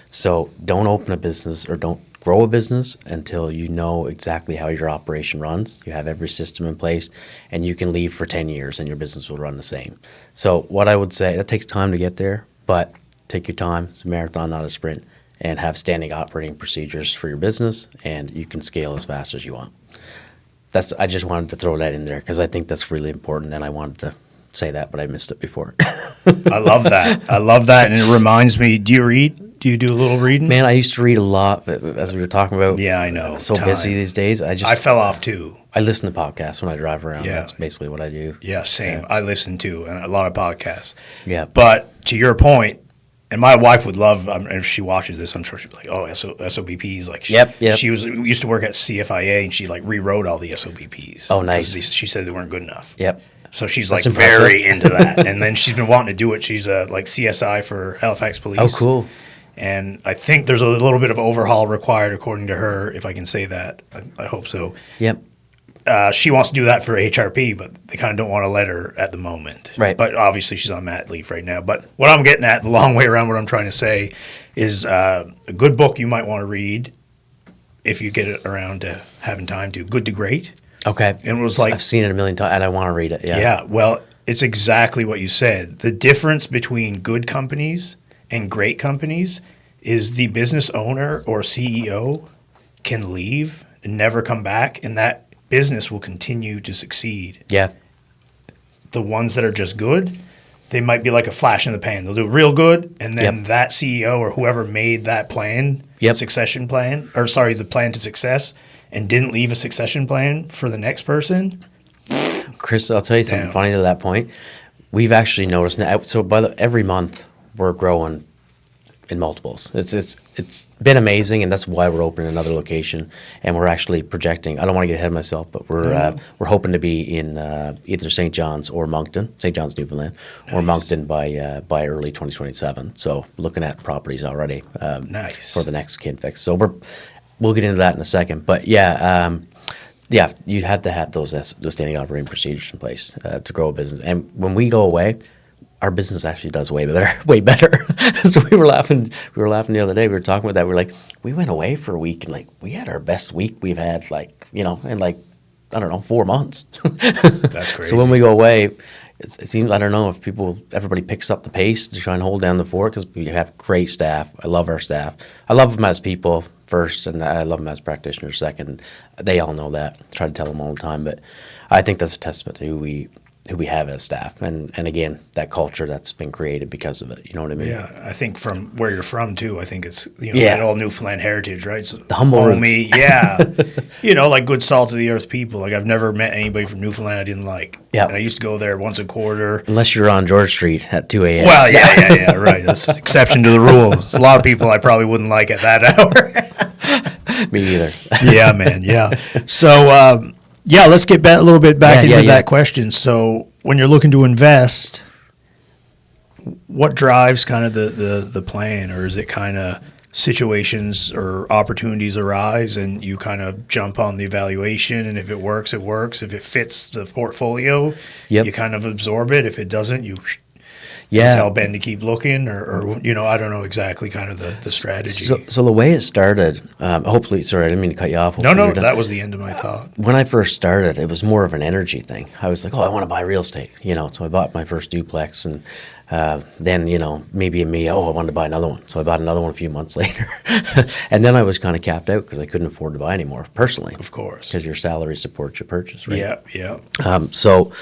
So don't open a business or don't grow a business until you know exactly how your operation runs. You have every system in place, and you can leave for 10 years and your business will run the same. So what I would say, that takes time to get there, but take your time. It's a marathon, not a sprint, and have standing operating procedures for your business, and you can scale as fast as you want. I just wanted to throw that in there because I think that's really important, and I wanted to say that, but I missed it before. I love that. And it reminds me, do you read? Do you do a little reading? Man, I used to read a lot, but as we were talking about. Yeah, I know. I'm so busy these days. I fell off too. I listen to podcasts when I drive around. Yeah. That's basically what I do. Yeah, same. Yeah. I listen to a lot of podcasts. Yeah. But to your point, and my wife would love, if she watches this, I'm sure she'd be like, oh, SOBPs. Like Yep. She used to work at CFIA, and she like rewrote all the SOBPs. Oh, nice. She said they weren't good enough. Yep. So she's That's like impressive. very into that. And then she's been wanting to do it. She's like CSI for Halifax Police. Oh, cool. And I think there's a little bit of overhaul required, according to her, if I can say that. I hope so. Yep. She wants to do that for HRP, but they kind of don't want to let her at the moment. Right. But obviously she's on mat leave right now. But what I'm getting at, the long way around, what I'm trying to say is a good book you might want to read if you get it around to having time to. Good to Great. Okay. And it was like, I've seen it a million times, and I want to read it. Yeah. Yeah. Well, it's exactly what you said. The difference between good companies and great companies is the business owner or CEO can leave and never come back, and that business will continue to succeed. Yeah. The ones that are just good, they might be like a flash in the pan. They'll do real good, and then that CEO or whoever made that plan, succession plan, the plan to success, and didn't leave a succession plan for the next person. Chris, I'll tell you something funny to that point. We've actually noticed now. So every month we're growing in multiples. It's been amazing, and that's why we're opening another location, and we're actually projecting. I don't want to get ahead of myself, but we're hoping to be in either St. John's or Moncton, St. John's, Newfoundland, or Moncton by early 2027. So looking at properties already for the next KinFix. So we'll get into that in a second, but Yeah, you'd have to have those the standing operating procedures in place to grow a business. And when we go away, our business actually does way better, way better. So we were laughing the other day. We were talking about that. We were like, we went away for a week and like we had our best week we've had in like, I don't know, 4 months. That's crazy. So when we go away, it seems, I don't know if everybody picks up the pace to try and hold down the fort, because we have great staff. I love our staff. I love them as people first, and I love them as practitioners second. They all know that. I try to tell them all the time, but I think that's a testament to who we have as staff, and again, that culture that's been created because of it. You know what I mean? Yeah, I think from where you're from too. I think it's Yeah. that old Newfoundland heritage, right? So The humble homey, yeah. Like good salt of the earth people. Like I've never met anybody from Newfoundland I didn't like. Yeah. And I used to go there once a quarter. Unless you're on George Street at 2 a.m. Well, yeah, right. That's an exception to the rule. There's a lot of people I probably wouldn't like at that hour. Me either. Yeah, man. Yeah. So, let's get a little bit back into Yeah. that question. So, when you're looking to invest, what drives kind of the plan, or is it kind of situations or opportunities arise and you kind of jump on the evaluation, and if it works, it works. If it fits the portfolio, Yep. you kind of absorb it. If it doesn't, you Yeah. tell Ben to keep looking, or I don't know exactly kind of the strategy. So the way it started, hopefully, sorry, I didn't mean to cut you off. No, Hopefully you're done. that was the end of my thought. When I first started, it was more of an energy thing. I was like, I want to buy real estate, So I bought my first duplex, and then, maybe me, I wanted to buy another one. So I bought another one a few months later. And then I was kind of capped out because I couldn't afford to buy anymore, personally. Of course. Because your salary supports your purchase, right? Yeah. So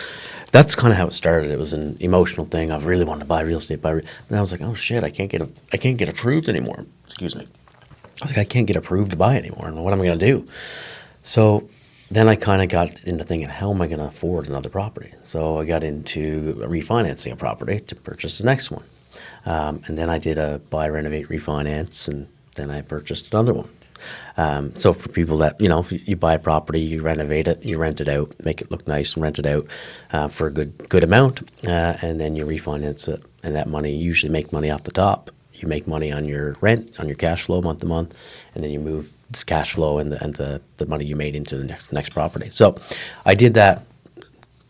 that's kind of how it started. It was an emotional thing. I really wanted to buy real estate. And I was like, oh shit, I can't get approved anymore. Excuse me. I was like, I can't get approved to buy anymore. And what am I going to do? So then I kind of got into thinking, how am I going to afford another property? So I got into refinancing a property to purchase the next one. And then I did a buy, renovate, refinance, and then I purchased another one. So for people that, you buy a property, you renovate it, you rent it out, make it look nice and rent it out for a good amount, and then you refinance it, and that money, you usually make money off the top. You make money on your rent, on your cash flow month to month, and then you move this cash flow and the money you made into the next property. So I did that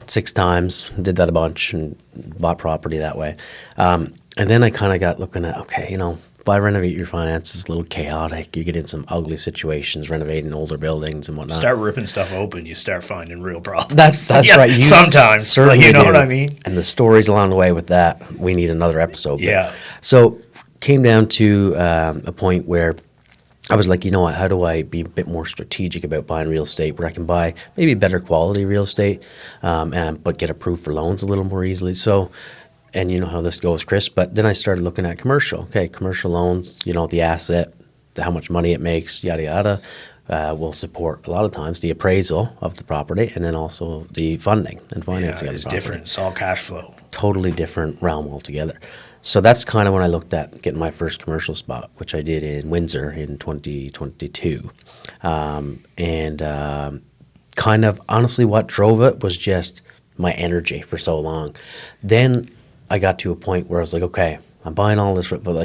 6 times, did that a bunch, and bought property that way. And then I kind of got looking at, okay, buy, renovate, your finance is a little chaotic. You get in some ugly situations, renovating older buildings and whatnot. Start ripping stuff open, you start finding real problems. That's Yeah, right. You sometimes, certainly you know do. what I mean? And the stories along the way with that, we need another episode. But- Yeah. So came down to a point where I was like, what? How do I be a bit more strategic about buying real estate, where I can buy maybe better quality real estate, but get approved for loans a little more easily? So. And you know how this goes, Chris, but then I started looking at commercial. Okay, commercial loans, the asset, how much money it makes, yada, yada, will support a lot of times the appraisal of the property, and then also the funding and financing of the It's property. different. It's all cash flow. Totally different realm altogether. So that's kind of when I looked at getting my first commercial spot, which I did in Windsor in 2022. Kind of honestly what drove it was just my energy for so long. Then I got to a point where I was like, okay, I'm buying all this, but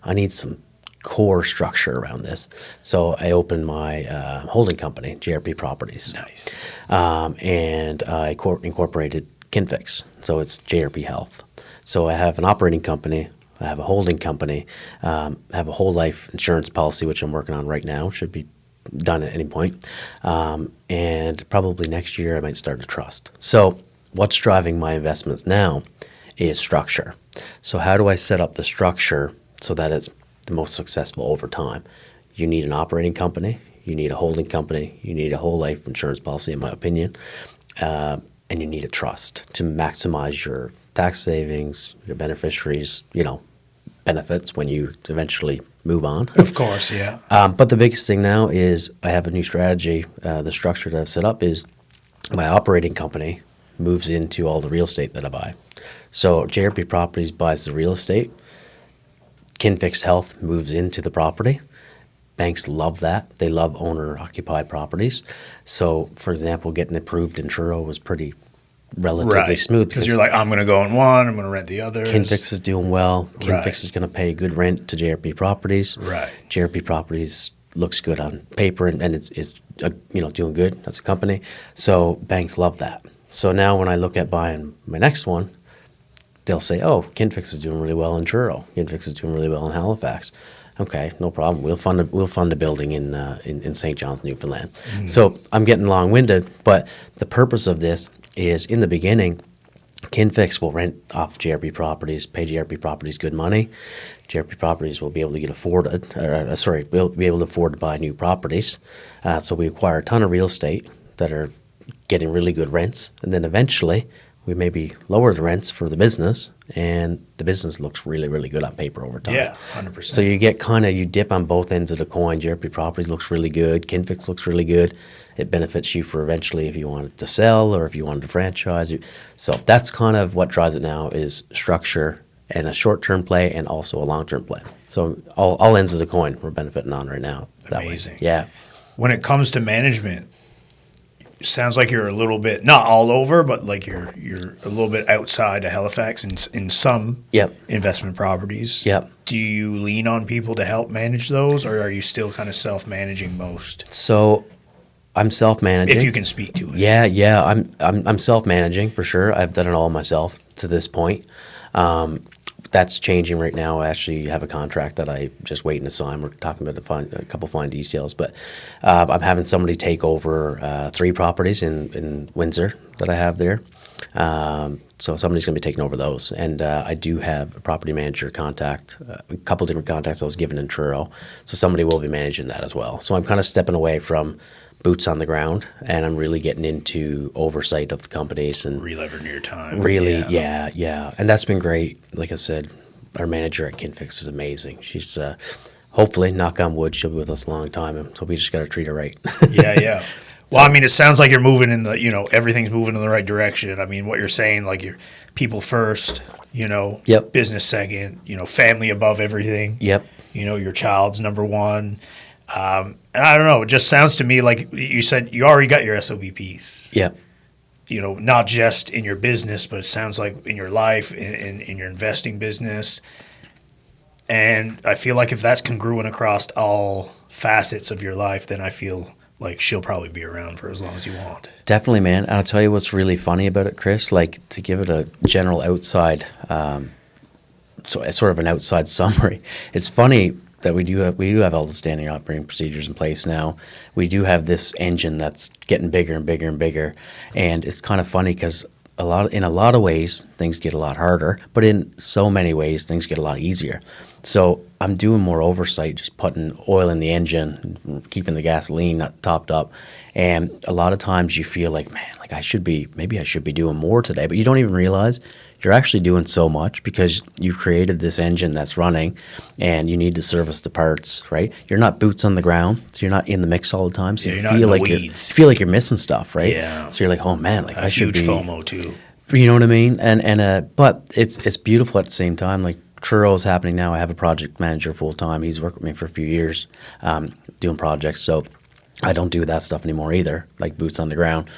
I need some core structure around this. So I opened my holding company, JRP Properties. Nice. And I incorporated KinFix. So it's JRP Health. So I have an operating company, I have a holding company, I have a whole life insurance policy, which I'm working on right now, should be done at any point. And probably next year I might start a trust. So what's driving my investments now is structure. So how do I set up the structure so that it's the most successful over time? You need an operating company, you need a holding company, you need a whole life insurance policy, in my opinion, and you need a trust to maximize your tax savings, your beneficiaries, benefits when you eventually move on. Of course, yeah. But the biggest thing now is I have a new strategy. The structure that I've set up is my operating company moves into all the real estate that I buy. So JRP Properties buys the real estate. KinFix Health moves into the property. Banks love that. They love owner-occupied properties. So, for example, getting approved in Truro was pretty relatively smooth. Because you're like, I'm going to go in one, I'm going to rent the others. KinFix is doing well. KinFix Right. is going to pay good rent to JRP Properties. Right. JRP Properties looks good on paper and it's doing good as a company. So banks love that. So now when I look at buying my next one, they'll say, oh, KinFix is doing really well in Truro. KinFix is doing really well in Halifax. Okay, no problem. We'll fund a building in St. John's, Newfoundland. So I'm getting long-winded, but the purpose of this is in the beginning, KinFix will rent off GRP properties, pay GRP properties good money. GRP properties will be able to be able to afford to buy new properties. So we acquire a ton of real estate that are getting really good rents, and then eventually we maybe lower the rents for the business, and the business looks really, really good on paper over time. Yeah, 100%. So you get you dip on both ends of the coin. GRP Properties looks really good. KinFix looks really good. It benefits you for eventually if you wanted to sell or if you wanted to franchise. So that's kind of what drives it now is structure and a short-term play and also a long-term play. So all ends of the coin we're benefiting on right now. Amazing. That way. Yeah. When it comes to management, sounds like you're a little bit not all over, but like you're a little bit outside of Halifax in some investment properties. Yep. Do you lean on people to help manage those, or are you still kind of self-managing most? So I'm self-managing. If you can speak to it. Yeah. I'm self-managing for sure. I've done it all myself to this point. That's changing right now. I actually have a contract that I just waiting to sign. We're talking about a couple fine details, but I'm having somebody take over 3 properties in Windsor that I have there. So somebody's going to be taking over those, and I do have a property manager contact, a couple different contacts I was given in Truro. So somebody will be managing that as well. So I'm kind of stepping away from boots on the ground, and I'm really getting into oversight of the companies and Re-leveraging your time. Really, yeah. And that's been great. Like I said, our manager at KinFix is amazing. She's hopefully, knock on wood, she'll be with us a long time, so we just got to treat her right. Yeah. Well, I mean, it sounds like you're moving in everything's moving in the right direction. I mean, what you're saying, like you're people first, business second, family above everything. Yep. Your child's number one. And I don't know, it just sounds to me like you said you already got your SOBPs. Yep. Not just in your business, but it sounds like in your life, in your investing business. And I feel like if that's congruent across all facets of your life, then I feel like she'll probably be around for as long as you want. Definitely, man. And I'll tell you what's really funny about it, Chris, like to give it a general outside, sort of an outside summary. It's funny that we do have all the standing operating procedures in place now. We do have this engine that's getting bigger and bigger and bigger, and it's kind of funny because in a lot of ways things get a lot harder, but in so many ways things get a lot easier. So I'm doing more oversight, just putting oil in the engine, keeping the gasoline topped up, and a lot of times you feel like, man, like maybe I should be doing more today, but you don't even realize you're actually doing so much because you've created this engine that's running and you need to service the parts, right? You're not boots on the ground, so you're not in the mix all the time. So you feel like you're missing stuff, right? Yeah. So you're like, oh man, like I should be. Huge FOMO too. You know what I mean? And but it's beautiful at the same time. Like Truro is happening now. I have a project manager full time. He's worked with me for a few years, doing projects. So I don't do that stuff anymore either, like boots on the ground.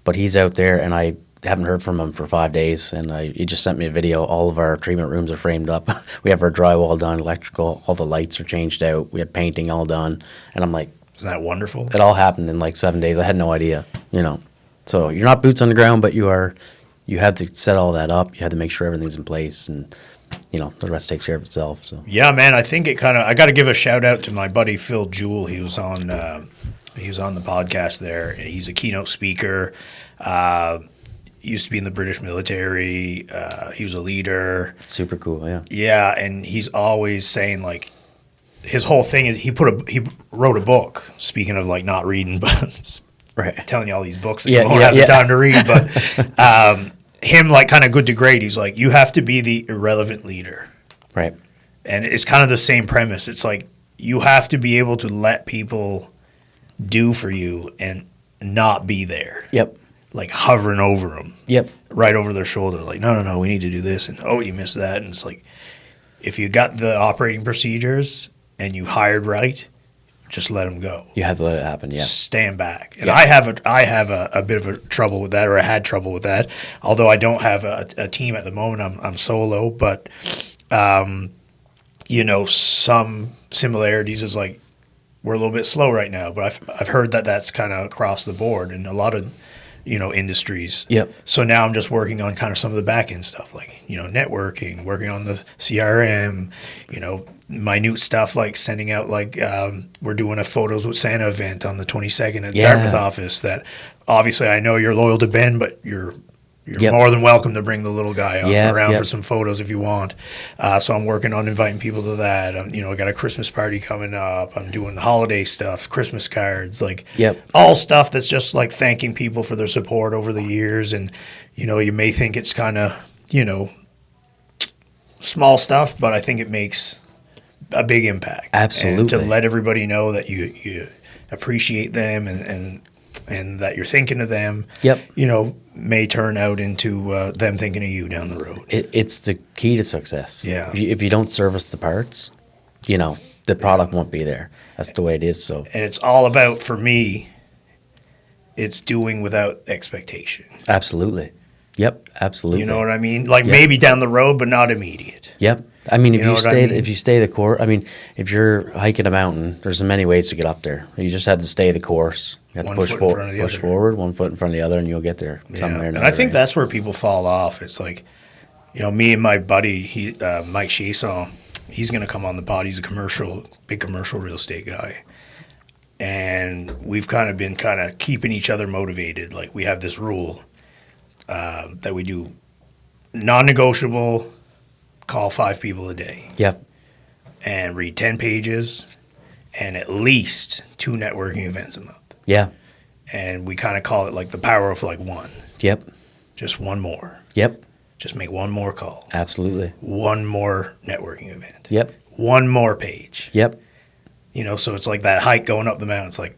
But he's out there, and I haven't heard from him for 5 days, and he just sent me a video. All of our treatment rooms are framed up. We have our drywall done, electrical, all the lights are changed out. We have painting all done, and I'm like, isn't that wonderful? It all happened in like 7 days. I had no idea, So you're not boots on the ground, but you had to set all that up. You had to make sure everything's in place, and the rest takes care of itself. So yeah, man, I think it I got to give a shout out to my buddy Phil Jewell. He was on the podcast there. He's a keynote speaker. Used to be in the British military. He was a leader. Super cool, yeah. Yeah, and he's always saying like his whole thing is he wrote a book. Speaking of like not reading, but right, telling you all these books that you won't have the time to read. But him like kind of good to great. He's like, you have to be the irrelevant leader, right? And it's kind of the same premise. It's like you have to be able to let people do for you and not be there. Yep. Like hovering over them. Yep. Right over their shoulder. Like, no, we need to do this. And, oh, you missed that. And it's like, if you got the operating procedures and you hired right, just let them go. You have to let it happen, yeah. Stand back. And I have a bit of a trouble with that, or I had trouble with that. Although I don't have a team at the moment. I'm solo. But, some similarities is like, we're a little bit slow right now, but I've heard that that's kind of across the board in a lot of, industries. Yep. So now I'm just working on kind of some of the back end stuff, like, networking, working on the CRM, minute stuff like sending out, like, we're doing a Photos with Santa event on the 22nd at the Dartmouth office that obviously I know you're loyal to Ben, but you're more than welcome to bring the little guy around for some photos if you want. So I'm working on inviting people to that. I got a Christmas party coming up. I'm doing holiday stuff, Christmas cards, like all stuff that's just like thanking people for their support over the years. And, you may think it's kind of, small stuff, but I think it makes a big impact. Absolutely. And to let everybody know that you appreciate them and that you're thinking of them, may turn out into them thinking of you down the road. It's the key to success. Yeah. If you don't service the parts, the product won't be there. That's the way it is. So. And it's all about, for me, it's doing without expectation. Absolutely. Yep. Absolutely. You know what I mean? Like maybe down the road, but not immediate. Yep. I mean, if you stay the course, if you're hiking a mountain, there's many ways to get up there. You just have to stay the course. You have to push forward, 1 foot in front of the other, and you'll get there somewhere. And I think that's where people fall off. It's like, me and my buddy, Mike Chasson, he's going to come on the pod. He's a big commercial real estate guy. And we've kind of been keeping each other motivated. Like, we have this rule that we do non-negotiable, call 5 people a day. Yep. And read 10 pages and at least 2 networking events a month. Yeah. And we kind of call it like the power of like 1. Yep. Just 1 more. Yep. Just make 1 more call. Absolutely. 1 more networking event. Yep. 1 more page. Yep. So it's like that hike going up the mountain. It's like,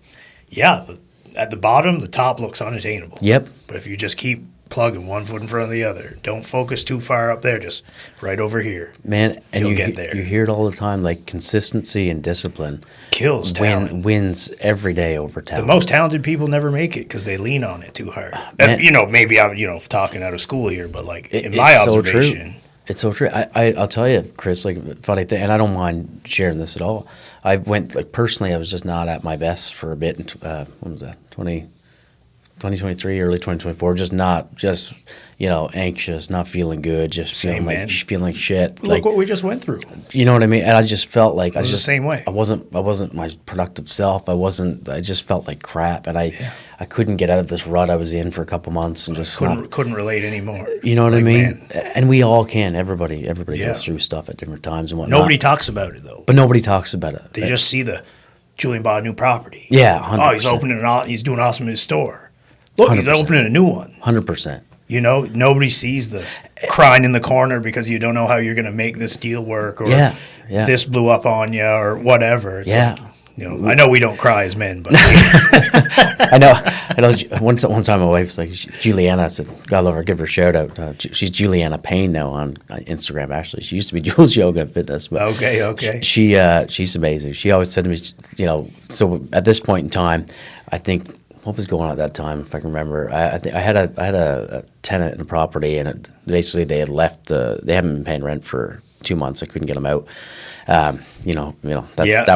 at the bottom, the top looks unattainable. Yep. But if you just keep plugging 1 foot in front of the other, don't focus too far up there, just right over here. Man, and you'll get there. You hear it all the time, like consistency and discipline kills talent. Wins every day over talent. The most talented people never make it because they lean on it too hard. Maybe I'm talking out of school here, but like in my observation, it's so true. I'll tell you, Chris, like funny thing, and I don't mind sharing this at all. I went personally. I was just not at my best for a bit. When was that? 2023, early 2024, anxious, not feeling good, just feeling like shit. Look what we just went through. You know what I mean? And I just felt like I was the same way. I wasn't my productive self. I just felt like crap, and I couldn't get out of this rut I was in for a couple months, and just couldn't relate anymore. You know what I mean? Man. And we all can. Everybody goes through stuff at different times and whatnot. Nobody talks about it though. But nobody talks about it. They just see the Julien bought a new property. Yeah, 100%. He's doing awesome in his store. Look, 100%. He's opening a new one. 100%. Nobody sees the crying in the corner because you don't know how you're going to make this deal work, or this blew up on you, or whatever. It's like, I know we don't cry as men, but I know. One time my wife was like, Juliana, I said, God love her, give her a shout out. She's Julien Payne now on Instagram. Actually, she used to be Jules Yoga and Fitness. But okay. She's amazing. She always said to me, So at this point in time, I think. What was going on at that time, if I can remember? I had a tenant in a property, and basically they had left. They haven't been paying rent for 2 months. I couldn't get them out. That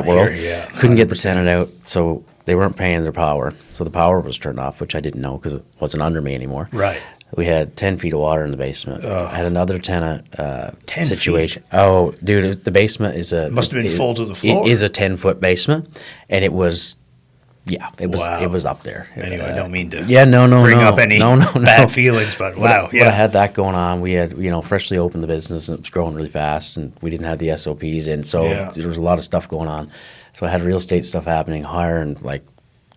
world. Couldn't get the tenant out, so they weren't paying their power. So the power was turned off, which I didn't know because it wasn't under me anymore. Right. We had 10 feet of water in the basement. I had another tenant 10 situation. Feet? Oh, dude, the basement is must have been full to the floor. It is a 10-foot basement, and it was. Yeah, it was up there. Anyway, I don't mean to bring up any bad feelings, but wow. But I had that going on. We had, freshly opened the business, and it was growing really fast, and we didn't have the SOPs in, so there was a lot of stuff going on. So I had real estate stuff happening, hiring like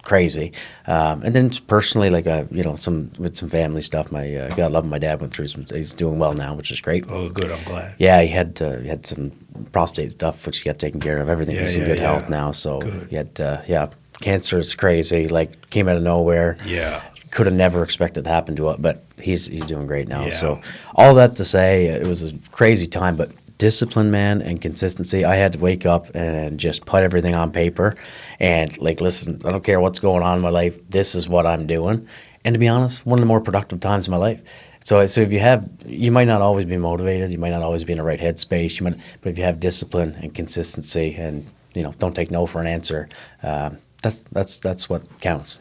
crazy. And then personally, like, with some family stuff, my God love him, my dad went through he's doing well now, which is great. Oh, good, I'm glad. Yeah, he had some prostate stuff, which he got taken care of. Everything he's in good health now, so good. He had, cancer is crazy, like came out of nowhere. Yeah. Could have never expected to happen to it, but he's doing great now. Yeah. So all that to say, it was a crazy time, but discipline, man, and consistency. I had to wake up and just put everything on paper and like, listen, I don't care what's going on in my life. This is what I'm doing. And to be honest, one of the more productive times in my life. So if you might not always be motivated, you might not always be in the right headspace, but if you have discipline and consistency and don't take no for an answer. That's what counts.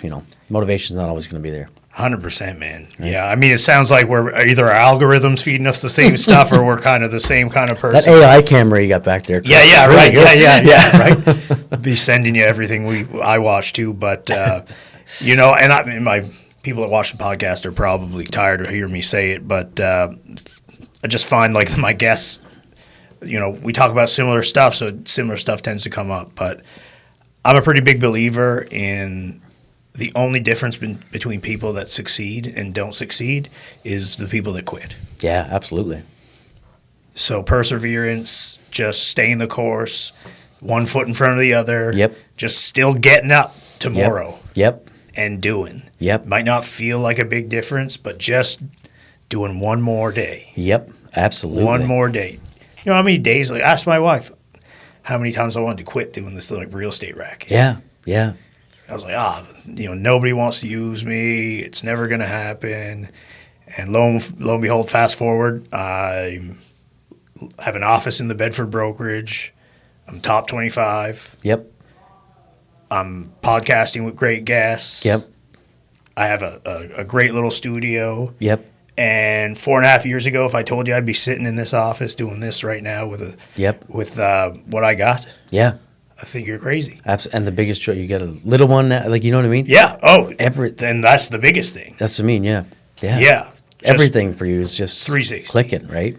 Motivation's not always going to be there. 100%, man. Right. Yeah, I mean, it sounds like we're either our algorithms feeding us the same stuff, or we're kind of the same kind of person. That AI camera you got back there, Chris, yeah, really right, good. yeah, right. Be sending you everything I watch too, but and my people that watch the podcast are probably tired of hearing me say it, but I just find like my guests, we talk about similar stuff, so similar stuff tends to come up. But I'm a pretty big believer in the only difference between people that succeed and don't succeed is the people that quit. Yeah, absolutely. So perseverance, just staying the course, one foot in front of the other. Yep. Just still getting up tomorrow. Yep. And doing. Yep. Might not feel like a big difference, but just doing one more day. Yep, absolutely. One more day. You know how many days? Like, ask my wife how many times I wanted to quit doing this like real estate racket. Yeah. I was like, nobody wants to use me. It's never going to happen. And lo and behold, fast forward, I have an office in the Bedford brokerage. I'm top 25. Yep. I'm podcasting with great guests. Yep. I have a great little studio. Yep. And 4.5 years ago, if I told you I'd be sitting in this office doing this right now with what I got, I think you're crazy. And the biggest joy, you get a little one, like, you know what I mean? Yeah. Oh, everything. And that's the biggest thing. That's what I mean. Yeah. Everything for you is just 360 clicking, right?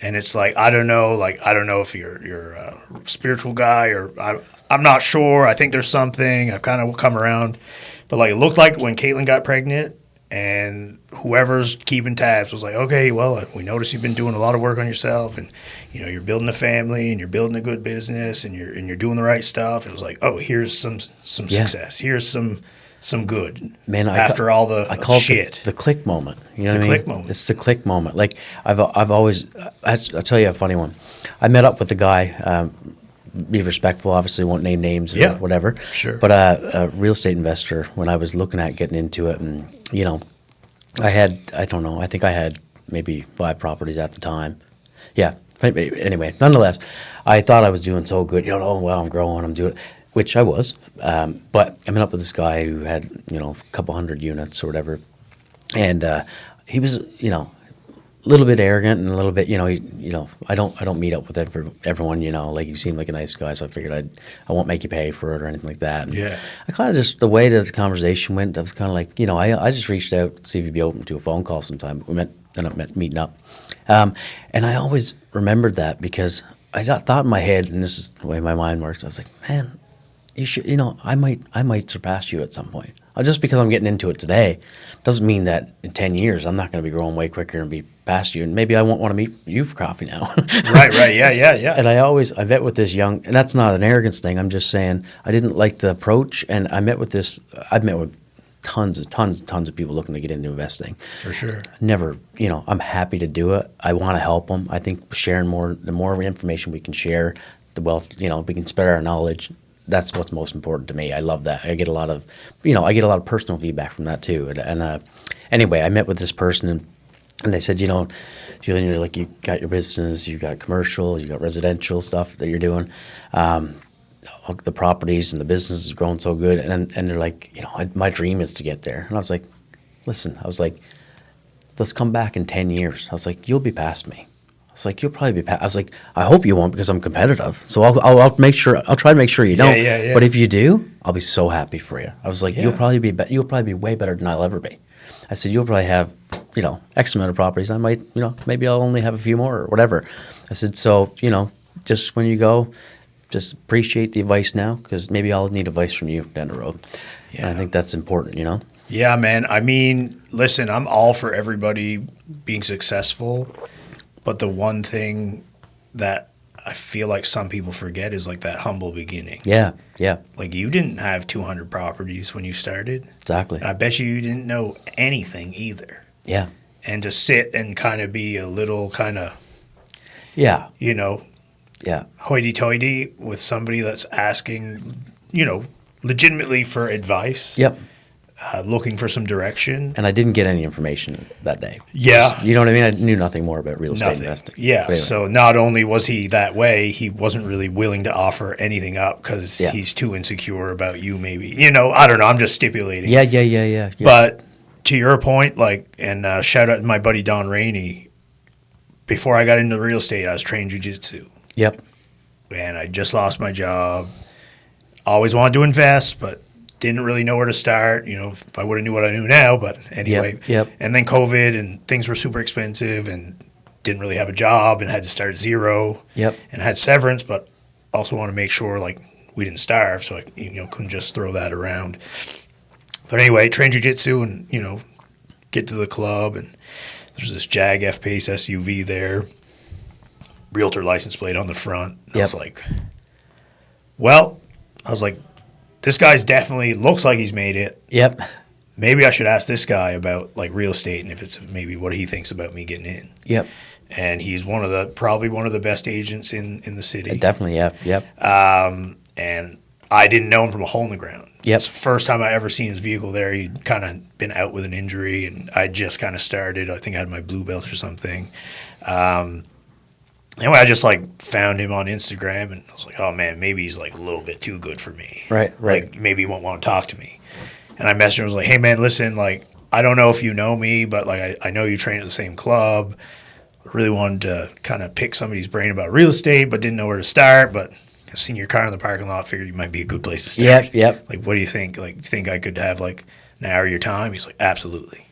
And it's like, I don't know if you're a spiritual guy or I'm not sure. I think there's something. I've kind of come around, but like it looked like when Caitlin got pregnant. And whoever's keeping tabs was like, okay, well, we noticed you've been doing a lot of work on yourself, and you're building a family, and you're building a good business, and you're doing the right stuff. And it was like, oh, here's some success. Here's some good. Man, after all the shit, the click moment. You know what I mean? The click moment. It's the click moment. Like I've always. I'll tell you a funny one. I met up with a guy. Be respectful, obviously won't name names or whatever. Sure. But a real estate investor, when I was looking at getting into it, and I think I had maybe 5 properties at the time. Yeah. Anyway, nonetheless, I thought I was doing so good. I'm growing, I'm doing it, which I was. But I met up with this guy who had, a couple hundred units or whatever. And he was, a little bit arrogant and a little bit, I don't meet up with everyone, like you seem like a nice guy, so I figured I won't make you pay for it or anything like that. And I kind of just, the way that the conversation went, I was kind of like, I just reached out to see if you'd be open to a phone call sometime. We ended up meeting up. And I always remembered that because I thought in my head, and this is the way my mind works, I was like, man, you should, I might surpass you at some point. Just because I'm getting into it today doesn't mean that in 10 years I'm not going to be growing way quicker and be past you. And maybe I won't want to meet you for coffee now. Right. Yeah. And I met with this young, and that's not an arrogance thing. I'm just saying I didn't like the approach. And I've met with tons of people looking to get into investing. For sure. Never, I'm happy to do it. I want to help them. I think sharing the more information we can share, the wealth, we can spread our knowledge. That's what's most important to me. I love that. I get a lot of personal feedback from that too. And anyway, I met with this person and they said, Julian, you're like, you got your business, you got commercial, you got residential stuff that you're doing. The properties and the business is growing so good. And they're like, my dream is to get there. And I was like, listen, let's come back in 10 years. I was like, you'll be past me. I was like, you'll probably be. I was like, I hope you won't because I'm competitive. So I'll make sure. I'll try to make sure you don't. Yeah. But if you do, I'll be so happy for you. I was like, you'll probably be way better than I'll ever be. I said, you'll probably have, X amount of properties. I might, maybe I'll only have a few more or whatever. I said, so, just when you go, just appreciate the advice now because maybe I'll need advice from you down the road. Yeah. And I think that's important. Yeah, man. I mean, listen, I'm all for everybody being successful. But the one thing that I feel like some people forget is like that humble beginning. Yeah. Like you didn't have 200 properties when you started. Exactly. And I bet you didn't know anything either. Yeah. And to sit and kind of be a little kind of, hoity-toity with somebody that's asking, legitimately for advice. Yep. looking for some direction. And I didn't get any information that day. Yeah. You know what I mean? I knew nothing more about real estate Nothing. investing. Yeah. But anyway. So not only was he that way, he wasn't really willing to offer anything up because Yeah. he's too insecure about you, maybe. You know, I don't know. I'm just stipulating. Yeah. But to your point, like, and shout out to my buddy Don Rainey, before I got into real estate, I was trained jiu-jitsu. Yep. And I just lost my job. Always wanted to invest, but didn't really know where to start. You know, if I would have knew what I knew now, but anyway. Yep. And then COVID and things were super expensive and didn't really have a job and had to start at zero. Yep. And had severance, but also want to make sure like we didn't starve, so I couldn't just throw that around. But anyway, train jiu-jitsu and get to the club, and there's this Jag F-Pace SUV there, realtor license plate on the front. I was like, this guy's definitely looks like he's made it. Yep. Maybe I should ask this guy about like real estate and if it's maybe what he thinks about me getting in. Yep. And he's probably one of the best agents in the city. Definitely, yep. And I didn't know him from a hole in the ground. Yep. It's the first time I ever seen his vehicle there. He'd kind of been out with an injury, and I just kind of started. I think I had my blue belt or something. Anyway, I just like found him on Instagram, and I was like, oh man, maybe he's like a little bit too good for me. Right. Like maybe he won't want to talk to me. And I messaged him. I was like, hey man, listen, like I don't know if you know me, but like I know you train at the same club. I really wanted to kind of pick somebody's brain about real estate, but didn't know where to start. But I seen your car in the parking lot, figured you might be a good place to start. Yep. Like, what do you think? Like, you think I could have like an hour of your time? He's like, absolutely.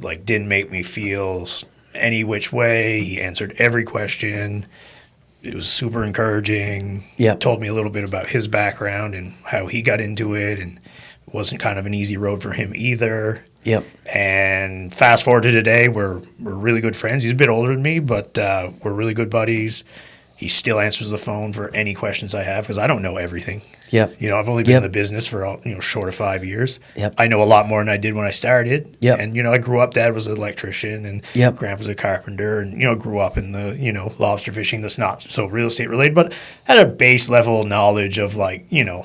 Like, didn't make me feel any which way. He answered every question. It was super encouraging. Yep. Told me a little bit about his background and how he got into it, and it wasn't kind of an easy road for him either. Yep. And fast forward to today, we're really good friends. He's a bit older than me, but we're really good buddies. He still answers the phone for any questions I have because I don't know everything. Yep. I've only been in the business for short of 5 years. Yep. I know a lot more than I did when I started. Yep. And I grew up. Dad was an electrician, and Grandpa's a carpenter, and grew up in the lobster fishing. That's not so real estate related, but had a base level knowledge of like a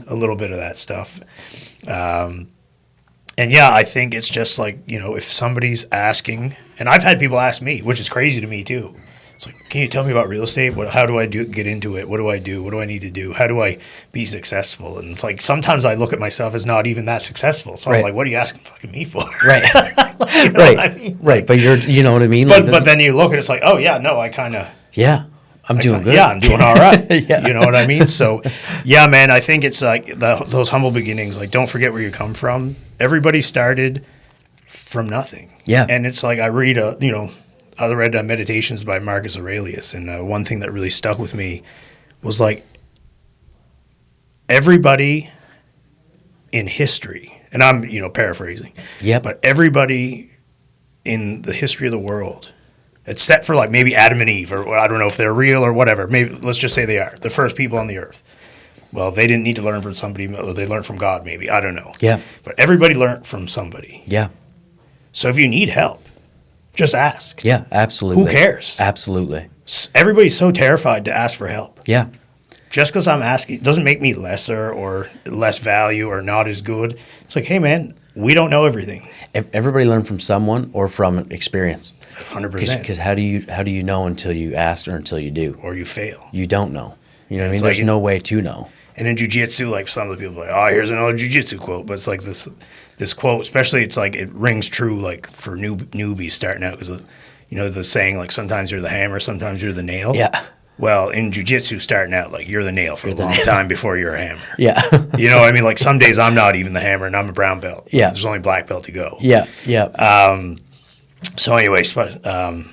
little bit of that stuff. And yeah, I think it's just like if somebody's asking, and I've had people ask me, which is crazy to me too. It's like, can you tell me about real estate? How do I get into it? What do I do? What do I need to do? How do I be successful? And it's like sometimes I look at myself as not even that successful. So I'm like, what are you asking fucking me for? Right. What I mean? Right. But you know what I mean? But then you look and it's like, oh yeah, no, I kind of. Yeah. I'm doing good. Yeah, I'm doing all right. Yeah. You know what I mean? So, yeah, man, I think it's like those humble beginnings. Like, don't forget where you come from. Everybody started from nothing. Yeah. And it's like I read I read Meditations by Marcus Aurelius, and one thing that really stuck with me was like everybody in history, and I'm paraphrasing. Yep. But everybody in the history of the world, except for like maybe Adam and Eve, or I don't know if they're real or whatever. Maybe let's just say they are the first people on the earth. Well, they didn't need to learn from somebody, or they learned from God. Maybe I don't know. Yeah. But everybody learned from somebody. Yeah. So if you need help, just ask. Yeah. Absolutely. Who cares? Absolutely. Everybody's so terrified to ask for help. Yeah. Just because I'm asking doesn't make me lesser or less value or not as good. It's like, hey, man, we don't know everything. Everybody learn from someone or from experience. 100%. Because how do you know until you ask or until you do? Or you fail. You don't know. You know what I mean? It's There's like no way to know. And in jiu-jitsu, like some of the people are like, oh, here's another jiu-jitsu quote. But it's like this quote, especially it's like it rings true like for newbies starting out because, the saying like sometimes you're the hammer, sometimes you're the nail. Yeah. Well, in jiu-jitsu starting out, like you're the nail for a long time before you're a hammer. Yeah. You know what I mean? Like some days I'm not even the hammer and I'm a brown belt. Yeah. There's only black belt to go. Yeah. Yeah. So anyway, sorry.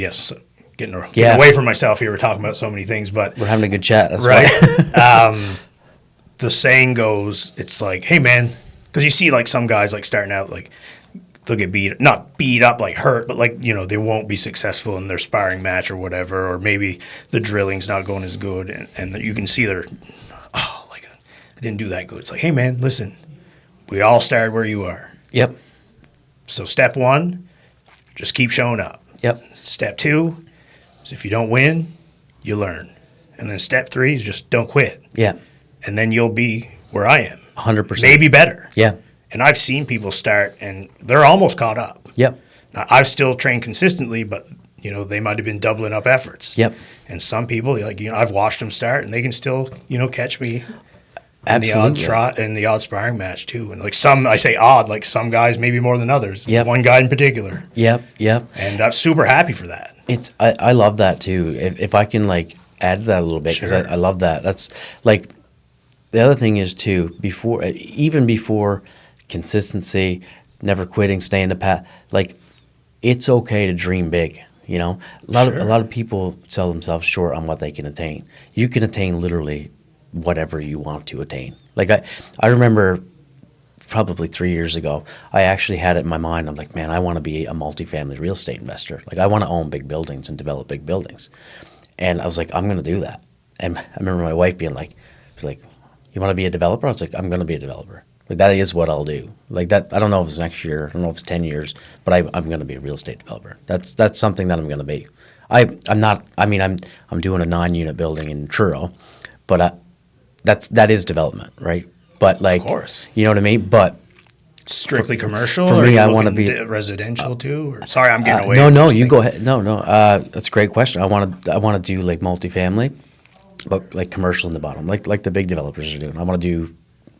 Yes. Getting away from myself here. We're talking about so many things, but we're having a good chat. That's right. Why. The saying goes, it's like, hey man, because you see like some guys like starting out like they'll get not beat up like hurt, but like they won't be successful in their sparring match or whatever, or maybe the drilling's not going as good, and you can see I didn't do that good. It's like, hey man, listen, we all started where you are. Yep. So step 1, just keep showing up. Yep. Step 2 is if you don't win, you learn. And then step 3 is just don't quit. Yeah. And then you'll be where I am. 100%. Maybe better. Yeah. And I've seen people start, and they're almost caught up. Yep. Now, I've still trained consistently, but, they might have been doubling up efforts. Yep. And some people, I've watched them start, and they can still, catch me Absolutely. in the odd trot and the odd sparring match, too. And, some, I say odd, some guys maybe more than others. Yep. One guy in particular. Yep. And I'm super happy for that. I love that, too. If I can, add to that a little bit, because Sure. I love that. That's, the other thing is, too, even before consistency, never quitting, staying the path, it's okay to dream big. A lot of people sell themselves short on what they can attain. You can attain literally whatever you want to attain. I remember probably 3 years ago, I actually had it in my mind. I'm like, man, I want to be a multifamily real estate investor. I want to own big buildings and develop big buildings. And I was like, I'm going to do that. And I remember my wife being like, you want to be a developer? I was like, I'm going to be a developer. That is what I'll do. That, I don't know if it's next year, I don't know if it's 10 years, but I'm going to be a real estate developer. That's something that I'm going to be. I'm doing a 9-unit building in Truro, but that is development, right? But Of course. You know what I mean? But Strictly commercial? for or me, are I you wanna looking be- residential too? Or, sorry, I'm getting away. no, from no, this you thing. go ahead. No, that's a great question. I want to do multifamily, but commercial in the bottom, like the big developers are doing. I want to do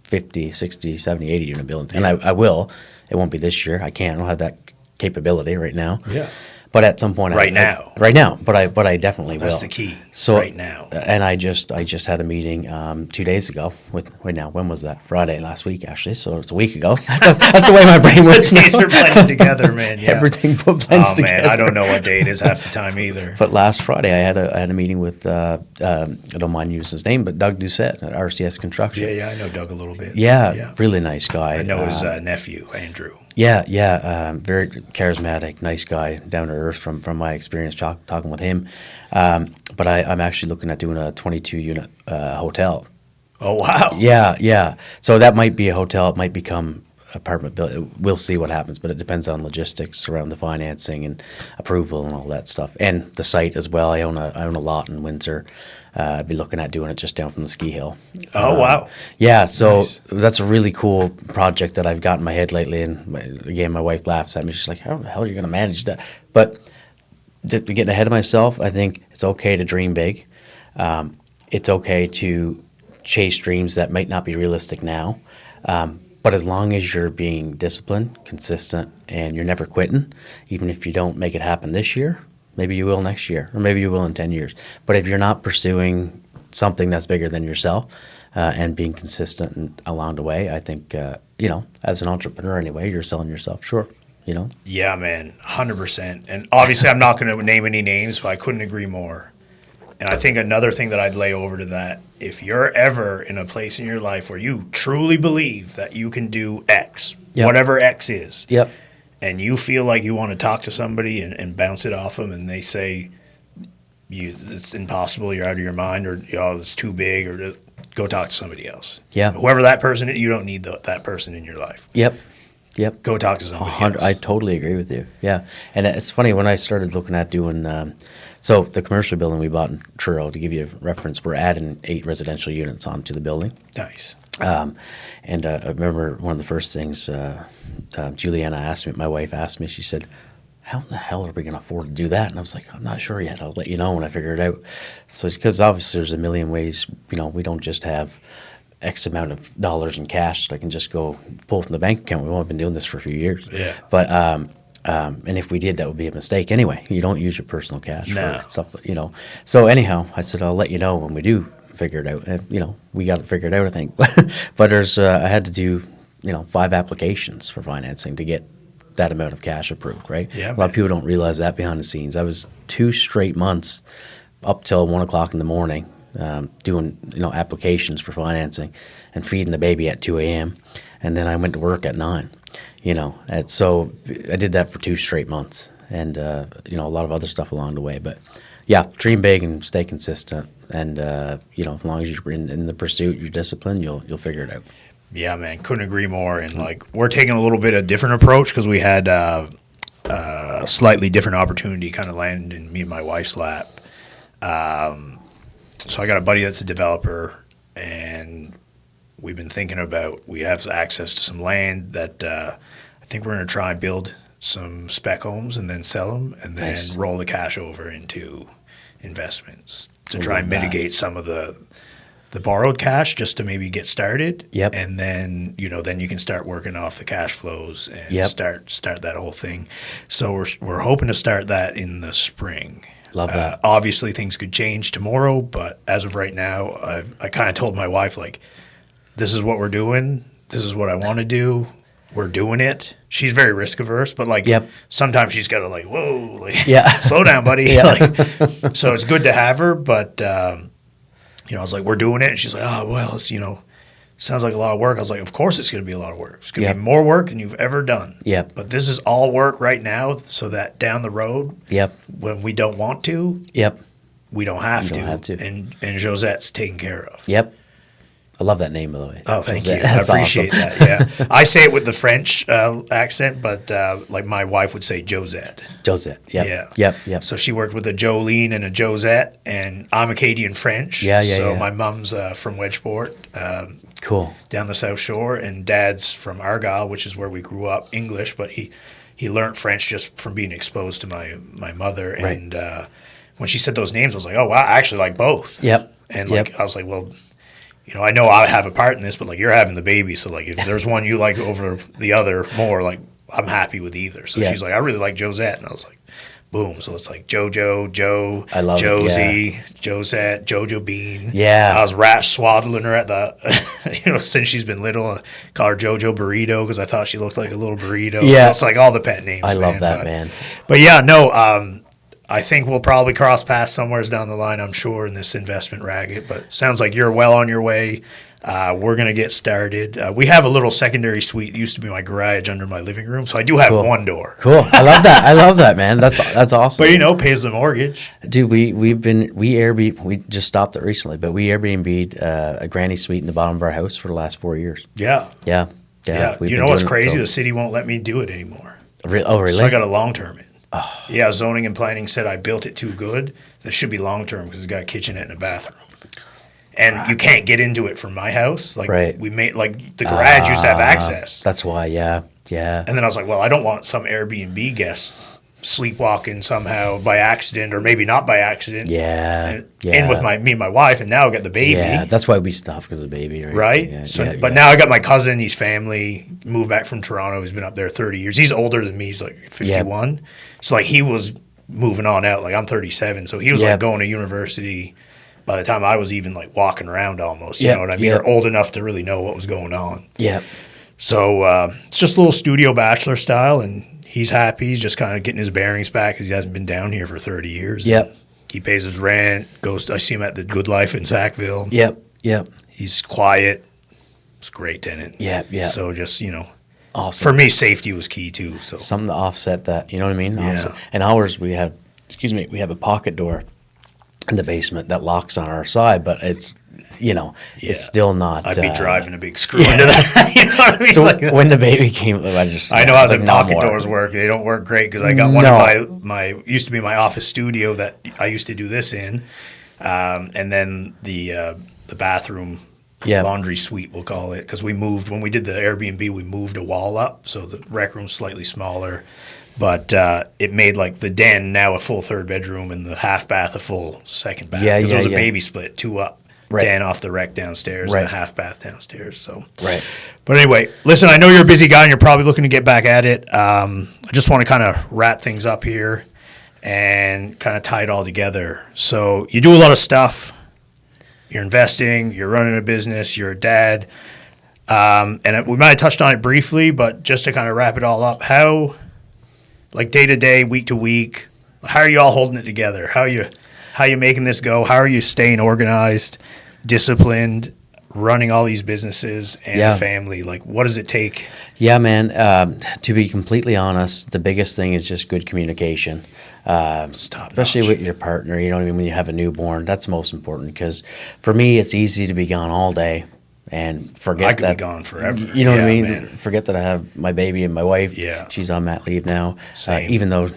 50, 60, 70, 80 unit buildings. And I will. It won't be this year. I can't. I don't have that capability right now. Yeah. But at some point, Right now. right now. But I definitely will. That's the key. So right now. And I just had a meeting 2 days ago when was that? Friday last week, actually. So it's a week ago. That's the way my brain works. Days now. are blending together, man. Yeah. Everything blends Oh together. man, I don't know what day it is half the time either. But last Friday, I had a meeting with I don't mind using his name, but Doug Doucette at RCS Construction. Yeah, I know Doug a little bit. Yeah, really nice guy. I know his nephew, Andrew. Yeah, very charismatic, nice guy, down to earth from my experience talking with him. But I'm actually looking at doing a 22-unit hotel. Oh wow. Yeah. So that might be a hotel. It might become apartment building. We'll see what happens, but it depends on logistics around the financing and approval and all that stuff, and the site as well. I own a lot in Windsor. I'd be looking at doing it just down from the ski hill. Oh wow. Yeah, so Nice. that's a really cool project that I've got in my head lately. And again, my wife laughs at me. She's like, "How the hell are you going to manage that?" But getting ahead of myself, I think it's okay to dream big. It's okay to chase dreams that might not be realistic now. But as long as you're being disciplined, consistent, and you're never quitting, even if you don't make it happen this year, maybe you will next year, or maybe you will in 10 years. But if you're not pursuing something that's bigger than yourself and being consistent and along the way, I think, as an entrepreneur anyway, you're selling yourself short, Yeah, man, 100%. And obviously, I'm not going to name any names, but I couldn't agree more. And I think another thing that I'd lay over to that, if you're ever in a place in your life where you truly believe that you can do X, Yep. whatever X is, Yep. and you feel like you want to talk to somebody and bounce it off them, and they say it's impossible, you're out of your mind, or it's too big, or go talk to somebody else. Yeah. Whoever that person is, you don't need that person in your life. Yep. Go talk to somebody else. I totally agree with you. Yeah, and it's funny when I started looking at doing. So the commercial building we bought in Truro, to give you a reference, we're adding 8 residential units onto the building. Nice. And I remember one of the first things Juliana asked me, my wife asked me, she said, "How the hell are we going to afford to do that?" And I was like, "I'm not sure yet. I'll let you know when I figure it out." So because obviously there's a million ways, we don't just have X amount of dollars in cash that I can just go pull from the bank account. We've only been doing this for a few years. Yeah. But and if we did, that would be a mistake anyway. You don't use your personal cash No. for stuff, So anyhow, I said I'll let you know when we do figure it out. And, we got it figured out, I think. But I had to do 5 applications for financing to get that amount of cash approved. Right. Yeah, A lot man. of people don't realize that behind the scenes. I was 2 straight months up till 1 o'clock in the morning. Doing applications for financing and feeding the baby at 2 a.m. and then I went to work at 9. And so I did that for 2 straight months, and a lot of other stuff along the way. But yeah, dream big and stay consistent, and as long as you're in the pursuit, you're disciplined, you'll figure it out. Yeah, man, couldn't agree more. And we're taking a little bit of different approach because we had a slightly different opportunity kind of land in me and my wife's lap. So I got a buddy that's a developer, and we've been thinking about, we have access to some land that I think we're going to try and build some spec homes and then sell them and then roll the cash over into investments to try and mitigate some of the borrowed cash just to maybe get started. Yep. And then, then you can start working off the cash flows and start that whole thing. So we're hoping to start that in the spring. Love that. Obviously things could change tomorrow, but as of right now, I kind of told my wife, like, this is what we're doing. This is what I want to do. We're doing it. She's very risk averse, but sometimes she's got to whoa, slow down, buddy. So it's good to have her, but I was like, we're doing it. And she's like, oh, well, it's, sounds like a lot of work. I was like, of course it's going to be a lot of work. It's going to be more work than you've ever done. Yep. But this is all work right now so that down the road, when we don't want to, we don't have to. And Josette's taken care of. Yep. I love that name, by the way. Oh, thank you. That's I appreciate awesome. that. Yeah, I say it with the French accent, but my wife would say Josette. Josette. Yep. Yeah. Yep. So she worked with a Jolene and a Josette, and I'm Acadian French. So my mom's from Wedgeport. Cool. Down the South Shore, and Dad's from Argyle, which is where we grew up, English, but he learned French just from being exposed to my mother. Right. And when she said those names, I was like, oh, wow, I actually like both. Yep. And I was like, well, I know I have a part in this, but you're having the baby, so if there's one you like over the other more, I'm happy with either. So she's like, I really like Josette, and I was like, boom. So it's Jojo, Joe, I love Josie, Josette, Jojo Bean. Yeah. I was swaddling her at the, since she's been little. I call her Jojo Burrito because I thought she looked like a little burrito. Yeah. So it's all the pet names. I love that, man. But yeah, no. I think we'll probably cross paths somewhere down the line, I'm sure, in this investment racket. But sounds like you're well on your way. We're going to get started. We have a little secondary suite. It used to be my garage under my living room. So I do have one door. Cool. I love that. I love that, man. That's awesome. But, pays the mortgage. Dude, we Airbnb, we just stopped it recently, but we Airbnb'd a granny suite in the bottom of our house for the last 4 years. Yeah. Yeah. You know what's crazy? The city won't let me do it anymore. Oh, really? So I got a long-term in. Oh. Yeah, zoning and planning said I built it too good. That should be long-term because it's got a kitchenette and a bathroom. And you can't get into it from my house. Right. We made, the garage used to have access. That's why, yeah. And then I was like, well, I don't want some Airbnb guest sleepwalking somehow by accident or maybe not by accident. Yeah. In with me and my wife, and now I got the baby. Yeah, that's why we stopped, because of the baby. Right? Yeah, but now I got my cousin, he's family, moved back from Toronto. He's been up there 30 years. He's older than me. He's 51. Yep. So he was moving on out. I'm 37. So he was going to university by the time I was even walking around almost. You know what I mean? Or old enough to really know what was going on. Yeah. So it's just a little studio bachelor style, and he's happy. He's just kind of getting his bearings back because he hasn't been down here for 30 years. Yep. He pays his rent. I see him at the Good Life in Sackville. Yep. He's quiet. It's a great tenant. Yeah. So just, awesome. For me, safety was key too. So something to offset that. You know what I mean? Yeah. And ours, we have a pocket door in the basement that locks on our side, but it's, it's still not. I'd be driving a big screw into that. You know what I mean? So when the baby came, I know how the pocket doors work. They don't work great because I got one of my used to be my office studio that I used to do this in, and then the bathroom. Laundry suite, we'll call it, because we moved when we did the Airbnb. We moved a wall up, so the rec room's slightly smaller, but it made the den now a full third bedroom and the half bath a full second bath. Because it was a baby split, 2 up, den off the rec downstairs and a half bath downstairs. So But anyway, listen, I know you're a busy guy and you're probably looking to get back at it. I just want to kind of wrap things up here and kind of tie it all together. So you do a lot of stuff. You're investing, you're running a business, you're a dad. And we might have touched on it briefly, but just to kind of wrap it all up, how, day to day, week to week, how are you all holding it together? How are you making this go? How are you staying organized, disciplined, running all these businesses and family? What does it take? Yeah, man. To be completely honest, the biggest thing is just good communication. Especially with your partner, you know what I mean, when you have a newborn. That's most important, because for me, it's easy to be gone all day and forget I could be gone forever. You know what I mean? Man. Forget that I have my baby and my wife. Yeah. She's on at leave now. Same. Even though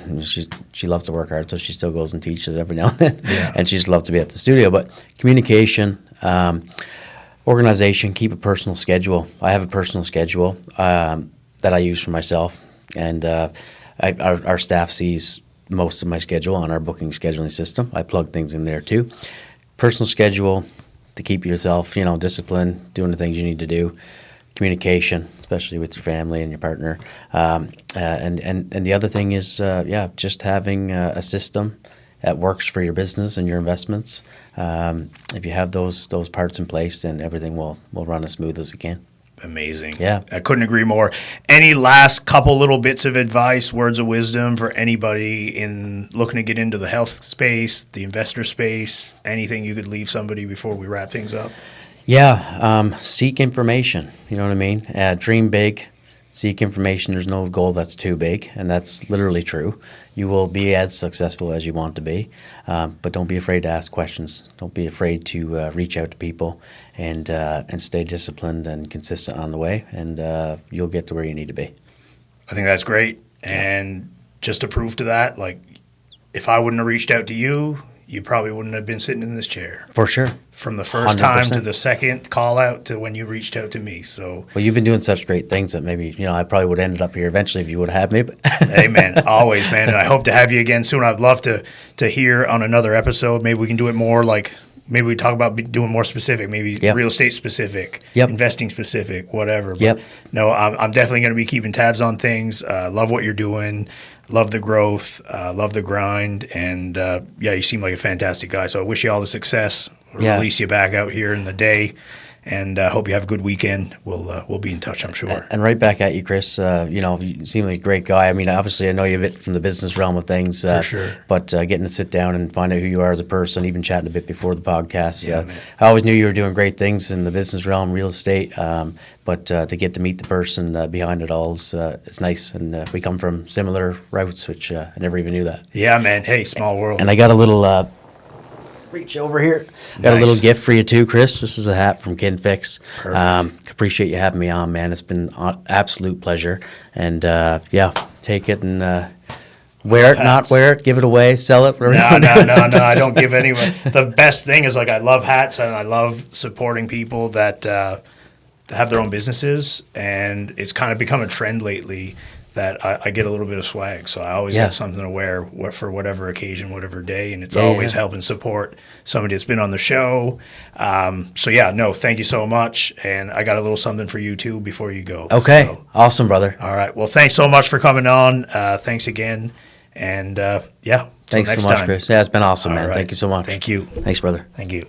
she loves to work hard, so she still goes and teaches every now and then. Yeah. And she just loves to be at the studio. But communication, what Organization, keep a personal schedule. I have a personal schedule that I use for myself, and our staff sees most of my schedule on our booking scheduling system. I plug things in there too. Personal schedule to keep yourself, disciplined, doing the things you need to do. Communication, especially with your family and your partner. And the other thing is, just having a system that works for your business and your investments. If you have those parts in place, then everything will run as smooth as it can. Amazing. Yeah. I couldn't agree more. Any last couple little bits of advice, words of wisdom for anybody in looking to get into the health space, the investor space, anything you could leave somebody before we wrap things up? Yeah. Seek information. You know what I mean? Dream big. Seek information. There's no goal that's too big, and that's literally true. You will be as successful as you want to be, but don't be afraid to ask questions. Don't be afraid to reach out to people, and stay disciplined and consistent on the way, and you'll get to where you need to be. I think that's great. And just to prove to that, like, if I wouldn't have reached out to you, you probably wouldn't have been sitting in this chair. For sure. From the first 100%. time to the second call out to when you reached out to me. So, Well, you've been doing such great things that maybe, I probably would have ended up here eventually if you would have had me. But hey, man, always, man. And I hope to have you again soon. I'd love to hear on another episode. Maybe we can do it more like, maybe we talk about doing more specific, maybe Yep. real estate specific, Yep. investing specific, whatever. But Yep. no, I'm definitely going to be keeping tabs on things. Love what you're doing. Love the growth. Love the grind. And you seem like a fantastic guy. So I wish you all the success. Yeah. Release you back out here in the day. And hope you have a good weekend. We'll be in touch, I'm sure. And right back at you, Chris. You seem like a great guy. I mean, obviously, I know you a bit from the business realm of things. For sure. But getting to sit down and find out who you are as a person, even chatting a bit before the podcast. Yeah, man. I always knew you were doing great things in the business realm, real estate. But to get to meet the person behind it all it's nice. And we come from similar routes, which I never even knew that. Yeah, man. Hey, small world. And I got a little reach over here. Got a Nice. little gift for you too, Chris. This is a hat from KinFix. Perfect. Appreciate you having me on, man. It's been an absolute pleasure. And take it and wear it, Hats. not wear it, give it away, sell it. No, I don't give anyone. The best thing is, like, I love hats and I love supporting people that have their own businesses, and it's kind of become a trend lately that I get a little bit of swag. So I always got something to wear for whatever occasion, whatever day, and it's always helping support somebody that's been on the show. Thank you so much, and I got a little something for you too before you go. Okay, So, awesome, brother. all right. Well, thanks so much for coming on. Thanks again, and till Thanks next so much, time. Chris. Yeah, it's been awesome, All man. right. Thank you so much. Thank you. Thanks, brother. Thank you.